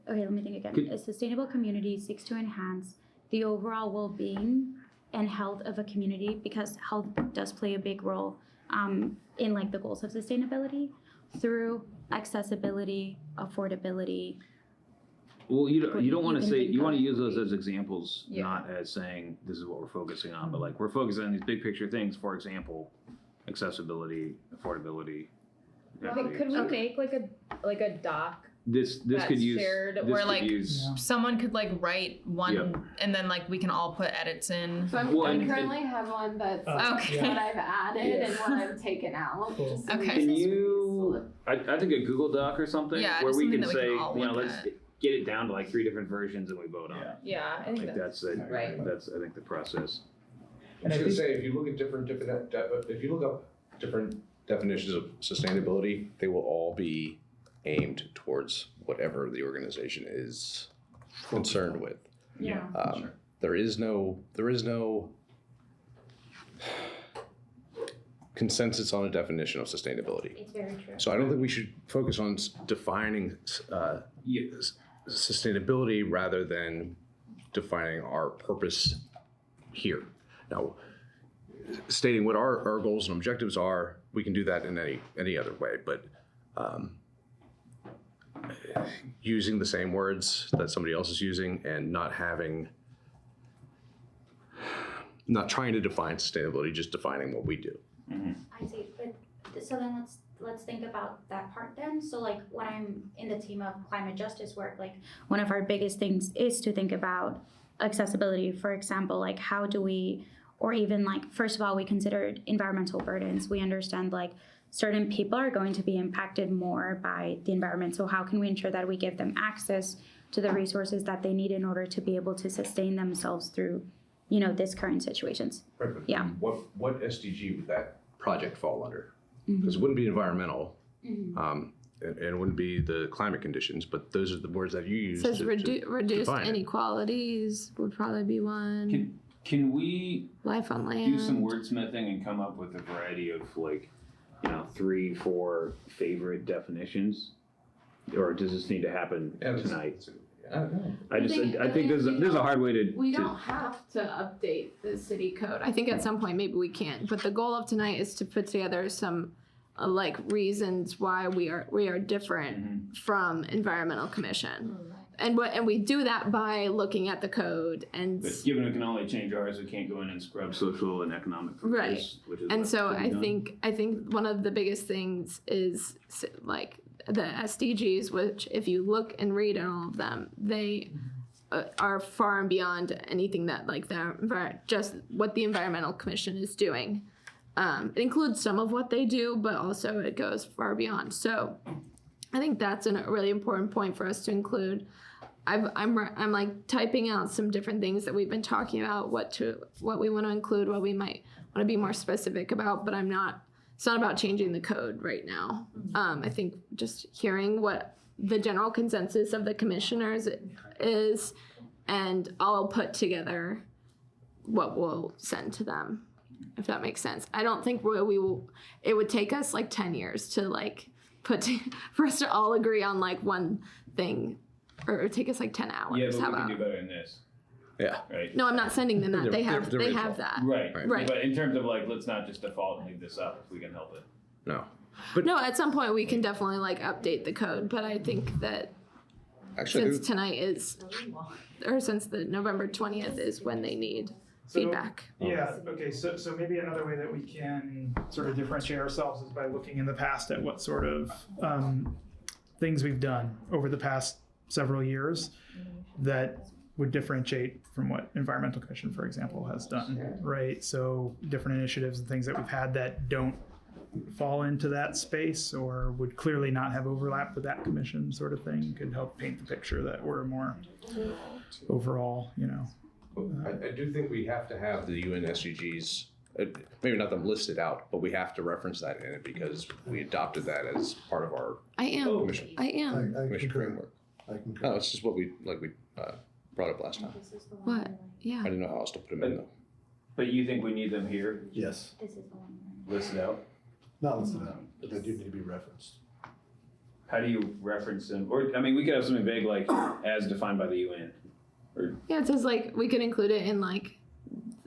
Okay, let me think again. A sustainable community seeks to enhance the overall well-being and health of a community, because health does play a big role in like the goals of sustainability, through accessibility, affordability. Well, you What don't want you to can say, think you want to of. use those as examples, Yeah. not as saying this is what we're focusing on, but like we're focusing on these big picture things. For example, accessibility, affordability. equity. Could we make like a doc This that's could use shared this where could like use, someone could like write one Yep. and then like we can all put edits in. So Well, I and- currently have one that's Okay. what I've added Yeah. and what I've taken out. Cool. just so Okay. we Can can you? I think a Google Doc or something Yeah, where just we something can that we say, can all look let's at. get it down to like 3 different versions and we vote on it. Yeah, I I think think that's it. Right. That's I think the process. I was gonna say, if you look at if you look up different definitions of sustainability, they will all be aimed towards whatever the organization is concerned with. Yeah. There is no consensus on a definition of sustainability. It's very true. So I don't think we should focus on defining sustainability rather than defining our purpose here. Now, stating what our goals and objectives are, we can do that in any other way, but using the same words that somebody else is using and not trying to define sustainability, just defining what we do. I see, but so then let's think about that part then. So like when I'm in the team of climate justice work, like one of our biggest things is to think about accessibility. For example, like how do we, or even like first of all, we considered environmental burdens. We understand like certain people are going to be impacted more by the environment. So how can we ensure that we give them access to the resources that they need in order to be able to sustain themselves through, this current situations? Yeah. What SDG would that project fall under? Because it wouldn't be environmental, and it wouldn't be the climate conditions, but those are the words that you use. It says to reduced define it. inequalities would probably be one. Can we Life on land. do some wordsmithing and come up with a variety of 3, 4 favorite definitions, or does this need to happen tonight? I don't know. I think there's a hard way to. We don't have to update the city code. I think at some point maybe we can, but the goal of tonight is to put together some reasons why we are different from Environmental Commission. And we do that by looking at the code and But given we can only change ours, we can't go in and scrub social and economic factors, Right. which is and what's so being I done. think one of the biggest things is like the SDGs, which if you look and read all of them, they are far and beyond anything that just what the Environmental Commission is doing. It includes some of what they do, but also it goes far beyond. So I think that's a really important point for us to include. I'm like typing out some different things that we've been talking about, what we want to include, what we might want to be more specific about, but it's not about changing the code right now. I think just hearing what the general consensus of the commissioners is, and I'll put together what we'll send to them. if that makes sense. I don't think we will, it would take us like 10 years to like for us to all agree on like one thing, or it would take us like 10 hours. Yeah, but How we can about? do better than this, Yeah. right? No, I'm not sending them that. They're- They have they're they really have small. that. Right. Right. But in terms of like, let's not just default and leave this up if we can help it. No. No, at some point we can definitely like update the code, but I think that Actually, since tonight is, or since the November 20th is when they need So- feedback. Yeah, okay, so maybe another way that we can sort of differentiate ourselves is by looking in the past at what sort of things we've done over the past several years that would differentiate from what Environmental Commission, for example, has done, right? So different initiatives and things that we've had that don't fall into that space or would clearly not have overlap with that commission sort of thing could help paint the picture that we're more overall, you know. I do think we have to have the UN SDGs, maybe not them listed out, but we have to reference that in it because we adopted that as part of our I am. commission, I am. I commission concur. framework. I concur. No, it's just what we brought up last time. What? Yeah. I didn't know how else to put them in though. But you think we need them here Yes, listed out? not listed out, but they do need to be referenced. How do you reference them? Or, I mean, we could have something vague like as defined by the UN. Yeah, it says like we could include it in like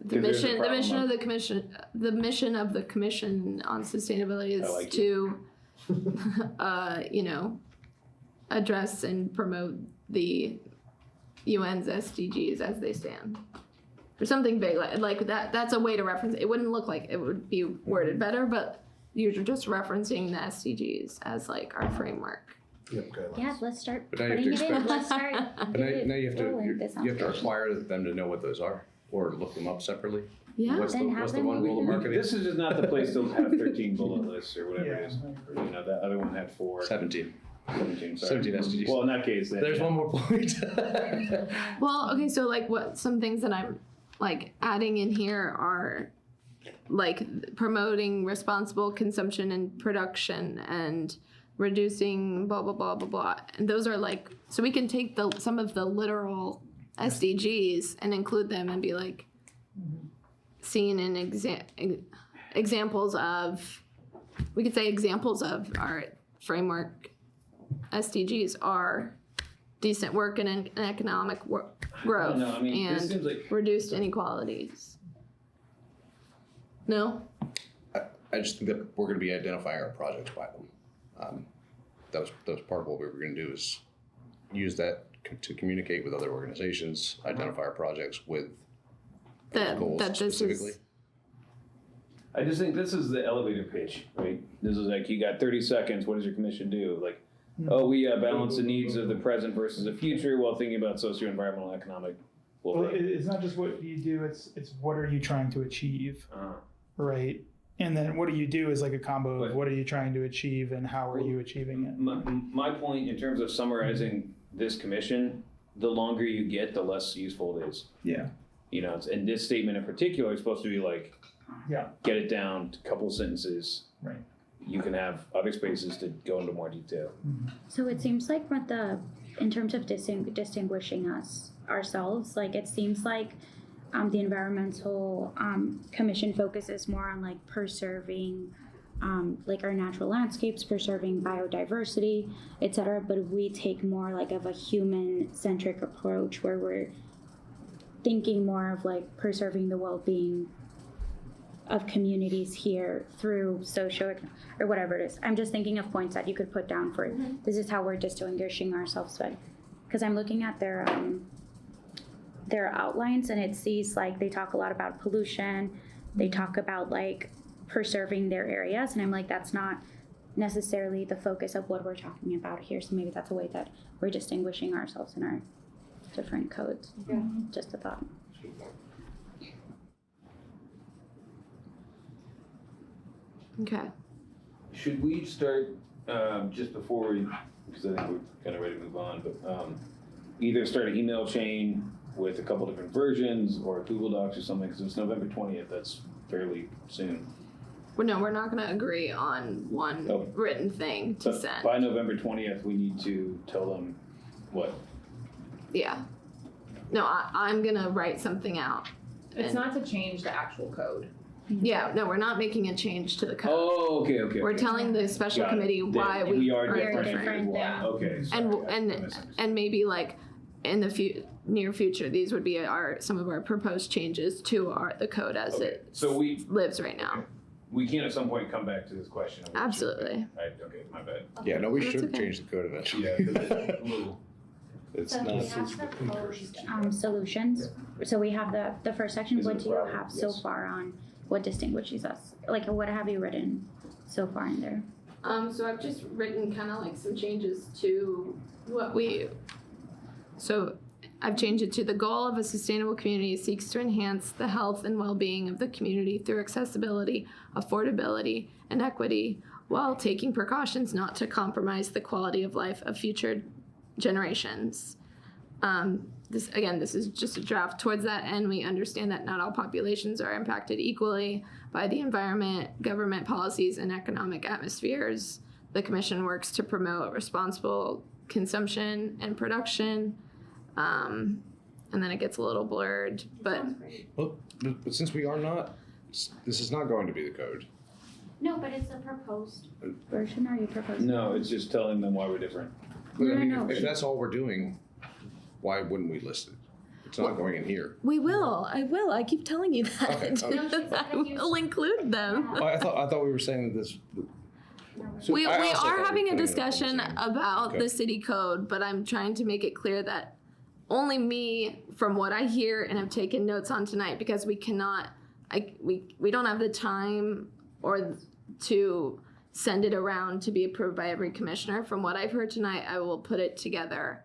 the 'Cause there's a mission. The problem mission of- of the commission. The mission of the commission on sustainability is I like it. to, you know, address and promote the UN's SDGs as they stand, or something big like that. That's a way to reference it. It wouldn't look like it would be worded better, but you're just referencing the SDGs as like our framework. Yep, guidelines. Yeah, let's start But now you have putting to it in. expect- Let's start. But now you have to rolling this you have to application. require them to know what those are or look them up separately. Yeah. What's the Then have what's the them one rule of in- marketing? This is just not the place to have 13 bullet lists or whatever it Yeah, is. I agree. You know, that other one had 4. 17. 17, sorry. 17 SDGs. Well, in that case, then, There's yeah. one more point. Well, okay, so like what some things that I'm like adding in here are like promoting responsible consumption and production and reducing blah blah blah blah blah. And those are like so we can take some of the literal SDGs and include them and be like seen in examples of we could say examples of our framework SDGs are decent work and an economic growth No, I mean, this and seems like reduced inequalities. No? I just think that we're going to be identifying our projects by them. That was part of what we were going to do is use that to communicate with other organizations, identify our projects with those goals That this specifically. is I just think this is the elevator pitch, right? This is like, you got 30 seconds, what does your commission do? Like, oh, we balance the needs of the present versus the future while thinking about socio-environmental and economic Well, well-being. it's not just what you do, it's what are you trying to achieve, Uh, right? And then what do you do is like a combo of But- what are you trying to achieve and how are you achieving it? my point in terms of summarizing this commission, the longer you get, the less useful it is. Yeah. You know, and this statement in particular is supposed to be like, Yeah. get it down to a couple sentences. Right. You can have other spaces to go into more detail. So it seems like in terms of distinguishing ourselves, like it seems like the environmental commission focuses more on like preserving like our natural landscapes, preserving biodiversity, etc. But we take more like of a human-centric approach where we're thinking more of like preserving the well-being of communities here through social or whatever it is. I'm just thinking of points that you could put down for this is how we're distinguishing ourselves, but because I'm looking at their outlines and it sees like they talk a lot about pollution, they talk about like preserving their areas, and I'm like that's not necessarily the focus of what we're talking about here. So maybe that's a way that we're distinguishing ourselves in our different codes. Yeah. Just a thought. okay. Should we start, just before we, because I think we're kind of ready to move on, but either start an email chain with a couple different versions or Google Docs or something, because it's November 20th, that's fairly soon. Well, no, we're not going to agree on one Oh. written thing to But send. by November 20th, we need to tell them what? Yeah. No, I'm going to write something out. It's And- not to change the actual code. Yeah, no, we're not making a change to the code. Oh, okay. We're telling the special Got it. committee why That we are are different. different. Yeah. Okay. sorry, I And misunderstood. maybe like in the near future, these would be some of our proposed changes to the code as Okay, it so we lives right now. we can at some point come back to this question. of what should Absolutely. be. Okay, my bad. Yeah, no, we That's should okay. change the code eventually. Yeah, 'cause it's a little. It's So not. we have proposed solutions. So we have the first section. Is it What a do you problem? have so Yes. far on what distinguishes us? Like, what have you written so far in there? So I've just written kind of like some changes to so I've changed it to the goal of a sustainable community seeks to enhance the health and well-being of the community through accessibility, affordability, and equity, while taking precautions not to compromise the quality of life of future generations. This is just a draft. Towards that end, we understand that not all populations are impacted equally by the environment, government policies, and economic atmospheres. The Commission works to promote responsible consumption and production. And then it gets a little blurred, but Well, but since we are not, this is not going to be the code. No, but it's a proposed version. Are you proposing? No, it's just telling them why we're different. But I mean, No. if that's all we're doing, why wouldn't we list it? It's not going in here. we will. I will. I keep telling you that. Okay. I will include them. Oh, I thought we were saying that this. So We I also are thought we having put a it in discussion the same- about Okay. the city code, but I'm trying to make it clear that only me, from what I hear and have taken notes on tonight, because we cannot, we don't have the time or to send it around to be approved by every commissioner. From what I've heard tonight, I will put it together.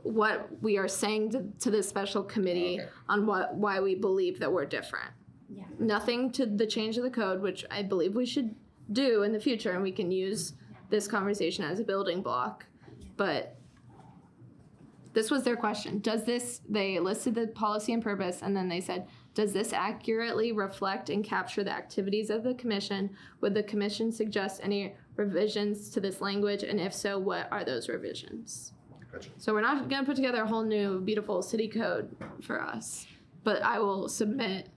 What we are saying to this special committee Okay. on why we believe that we're different. Yeah. Nothing to the change of the code, which I believe we should do in the future, and we can use this conversation as a building block. But this was their question. They listed the policy and purpose, and then they said, does this accurately reflect and capture the activities of the commission? Would the commission suggest any revisions to this language? And if so, what are those revisions? Gotcha. So we're not gonna put together a whole new beautiful city code for us, but I will submit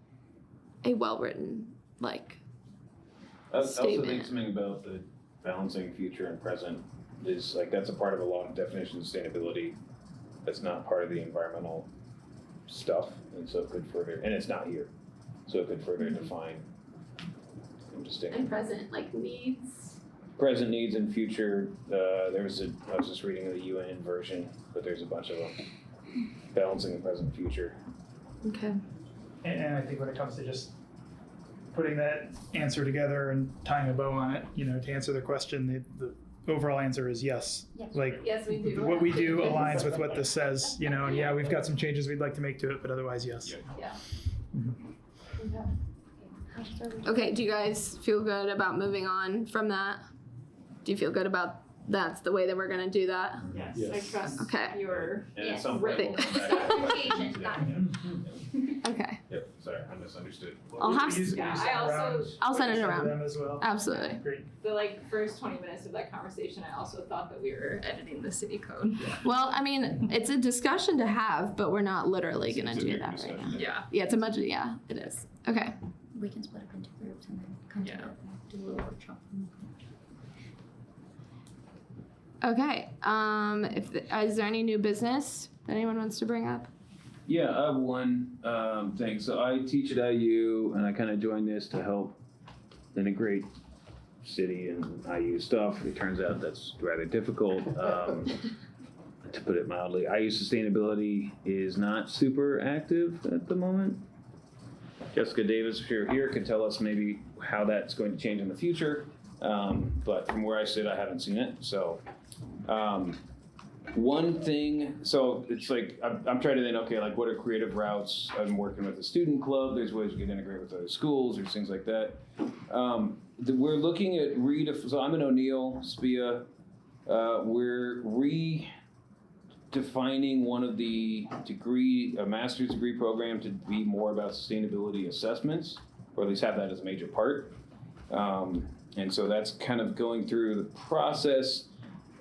a well-written, I also statement. think something about the balancing future and present is like that's a part of a lot of definition of sustainability. That's not part of the environmental stuff, and so it could further, and it's not here, so it could further define and distinguish. And present, like, needs. Present needs and future, I was just reading the UN version, but there's a bunch of them. Balancing the present and future. Okay. And I think when it comes to just putting that answer together and tying a bow on it, to answer the question, the overall answer is yes. Yes. Like, Yes, we do. what we do aligns with what this says, and yeah, we've got some changes we'd like to make to it, but otherwise, yes. Okay, do you guys feel good about moving on from that? Do you feel good about that's the way that we're gonna do that? Yes, Yes. I trust Okay. your. And at Yes. some point, we'll come back. Clarification, got Okay, Yep, sorry, I misunderstood. I'll have We use- Yeah, we I send also- around I'll send it to around. them as well. Absolutely. Great. The first 20 minutes of that conversation, I also thought that we were editing the city code. Well, I mean, it's a discussion to have, but we're not literally gonna It's a do big that right discussion. now. Yeah. Yeah, it's a much, yeah, it is. Okay. We can split up into groups and then come Yeah. together, do a little workshop. Okay, is there any new business that anyone wants to bring up? Yeah, I have one thing. So I teach at IU, and I kind of joined this to help integrate city and IU stuff. It turns out that's rather difficult, to put it mildly. IU sustainability is not super active at the moment. Jessica Davis, if you're here, could tell us maybe how that's going to change in the future. But from where I sit, I haven't seen it. So one thing, so it's like, I'm trying to think, okay, like what are creative routes? I'm working with a student club. There's ways we can integrate with other schools. There's things like that. We're looking at so I'm an O'Neill, SPIA. We're redefining one of the a master's degree program to be more about sustainability assessments, or at least have that as a major part. And so that's kind of going through the process.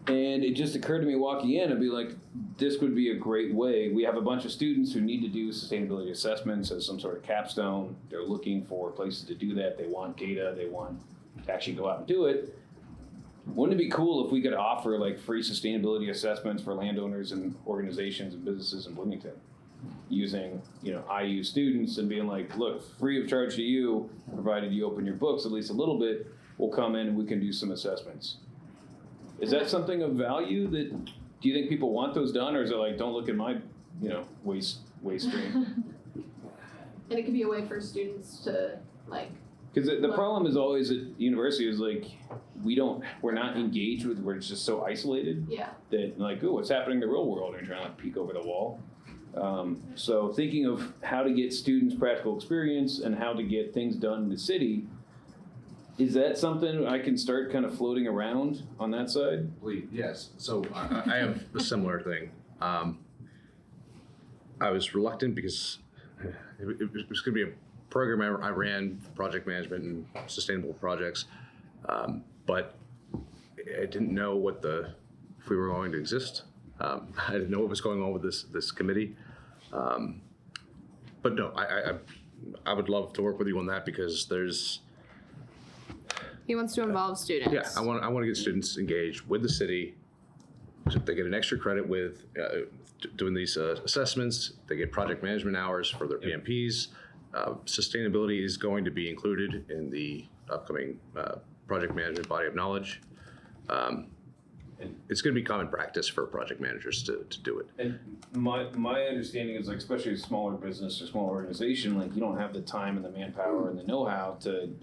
And it just occurred to me walking in, I'd be like, this would be a great way. We have a bunch of students who need to do sustainability assessments as some sort of capstone. They're looking for places to do that. They want data. They want to actually go out and do it. Wouldn't it be cool if we could offer like free sustainability assessments for landowners and organizations and businesses in Bloomington? Using, IU students and being like, look, free of charge to you, provided you open your books at least a little bit, we'll come in and we can do some assessments. Is that something of value do you think people want those done, or is it like, don't look at my, waste stream? And it could be a way for students to Because the problem is always at university is like, we're not engaged with, we're just so isolated that like, oh, what's happening in the real world? And you're trying to peek over the wall. So thinking of how to get students practical experience and how to get things done in the city, is that something I can start kind of floating around on that side? Yes. So I have a similar thing. I was reluctant because it was going to be a program I ran, project management and sustainable projects, but I didn't know if we were going to exist. I didn't know what was going on with this committee. But no, I would love to work with you on that because he wants to involve students. Yeah, I want to get students engaged with the city. So they get an extra credit with doing these assessments. They get project management hours for their PMPs. Sustainability is going to be included in the upcoming project management body of knowledge. It's going to be common practice for project managers to do it. And my understanding is like, especially a smaller business or small organization, like you don't have the time and the manpower and the know-how to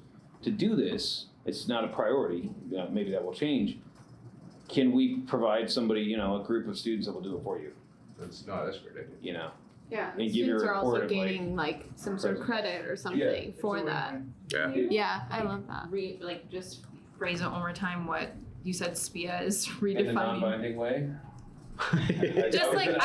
do this. It's not a priority. Maybe that will change. Can we provide somebody, a group of students that will do it for you? That's great. Yeah, And give you a students are also report of, gaining some sort of credit or something for that. Yeah. Yeah, I love that. Just phrase it one more time. What you said, SPIA is In a redefining. non-binding way? Just anecdotally,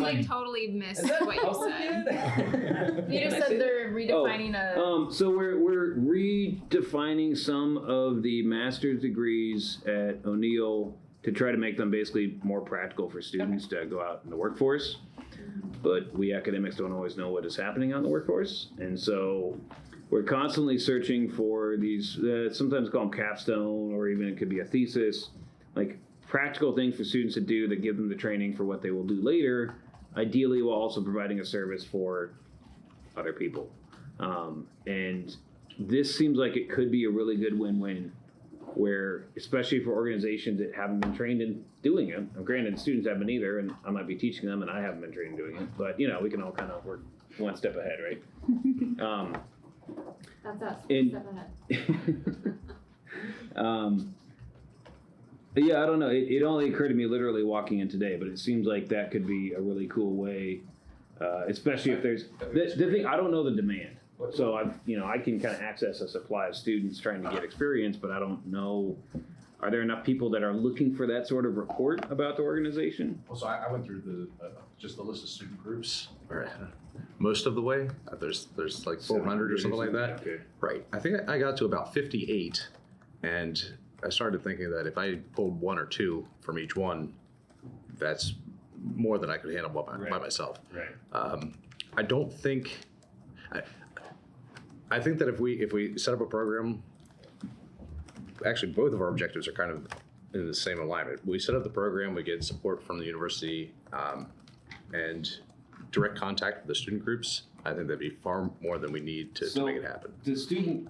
I just totally missed what you said. You just said they're redefining So we're redefining some of the master's degrees at O'Neill to try to make them basically more practical for students to go out in the workforce. But we academics don't always know what is happening out in the workforce. And so we're constantly searching for these, sometimes call them capstone, or even it could be a thesis, like practical things for students to do that give them the training for what they will do later, ideally while also providing a service for other people. And this seems like it could be a really good win-win, where, especially for organizations that haven't been trained in doing it, granted students haven't either, and I might be teaching them and I haven't been trained in doing it, but we can all kind of work one step ahead, right? That's us. And- Step ahead. Yeah, I don't know. It only occurred to me literally walking in today, but it seems like that could be a really cool way, especially if there's the thing. I don't know the demand, so I can kind of access a supply of students trying to get experience, but I don't know. Are there enough people that are looking for that sort of report about the organization? Well, so I went through just the list of student groups, most of the way. There's like 400 or something like that. Okay. Right. I think I got to about 58, and I started thinking that if I pulled one or two from each one, that's more than I could handle by myself. Right. I don't think. I think that if we set up a program, actually both of our objectives are kind of in the same alignment. We set up the program, we get support from the university, and direct contact with the student groups. I think that'd be far more than we need to make it happen. The student,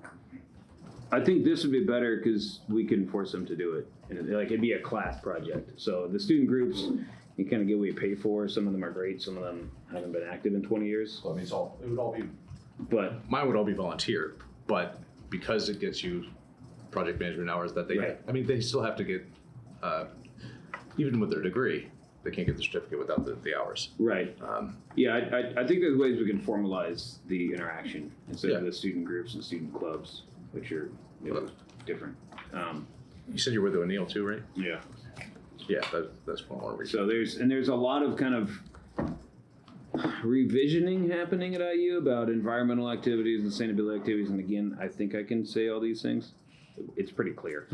I think this would be better because we can force them to do it. And it'd be a class project. So the student groups, you kind of get what you pay for. Some of them are great. Some of them haven't been active in 20 years. So I mean, it would all be. But mine would all be volunteer, but because it gets you project management hours that they, they still have to get, even with their degree, they can't get the certificate without the hours. Right. I think there's ways we can formalize the interaction instead of the student groups and student clubs, which are different. You said you were with O'Neill too, right? Yeah. Yeah, that's what I want to read. So there's a lot of kind of revisioning happening at IU about environmental activities and sustainability activities. And again, I think I can say all these things. It's pretty clear.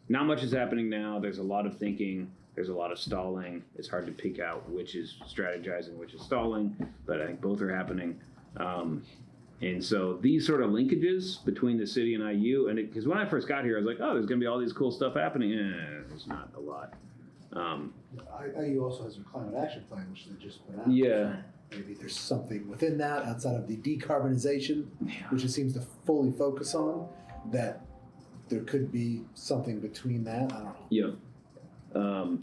not much is happening now. There's a lot of thinking. There's a lot of stalling. It's hard to pick out which is strategizing, which is stalling, but I think both are happening. And so these sort of linkages between the city and IU, and because when I first got here, I was like, oh, there's going to be all these cool stuff happening. There's not a lot. IU also has a climate action plan, which they just put out. Yeah. Maybe there's something within that outside of the decarbonization, which it seems to fully focus on, that there could be something between that. I don't know. Yeah.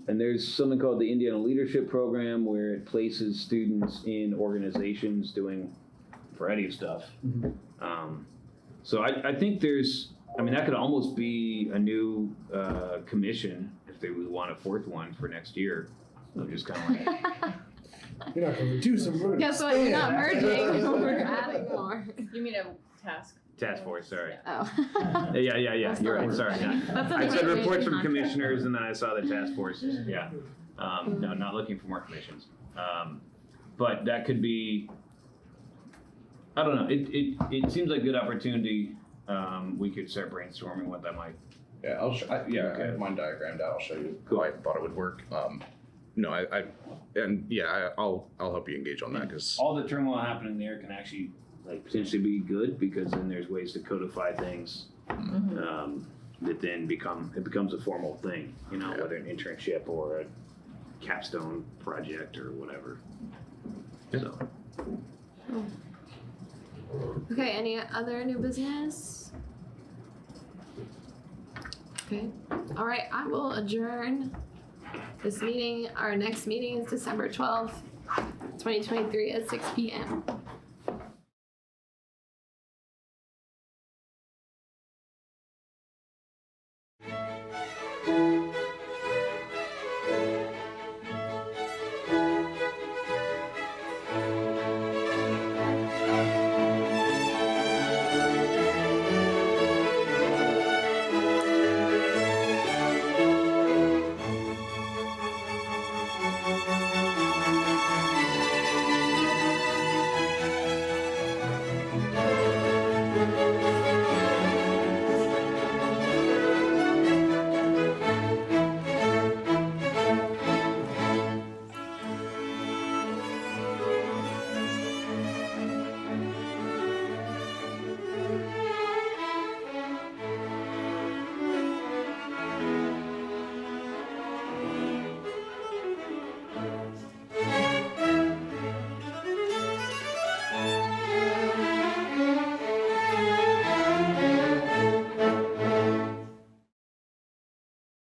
And there's something called the Indiana Leadership Program where it places students in organizations doing a variety of stuff. So I think that could almost be a new commission if they would want a fourth one for next year. So just kind of like, You're not going to reduce them. We're Guess what? You're not merging. We're adding more. You mean a task? task force, sorry. Oh. Yeah, you're right, sorry. Yeah. That's I said reports from contract. commissioners and then I saw the task forces, yeah. No, not looking for more commissions. But that could be, I don't know, it seems like a good opportunity. We could start brainstorming what that might. Yeah, I have mine diagrammed out. I'll show you how I thought it would work. I'll help you engage on that because All the turmoil happening there can actually like potentially be good because then there's ways to codify things that then becomes a formal thing, whether an internship or a capstone project or whatever. So. Okay, any other new business? Okay, all right, I will adjourn this meeting. Our next meeting is December 12th, 2023 at 6 p.m.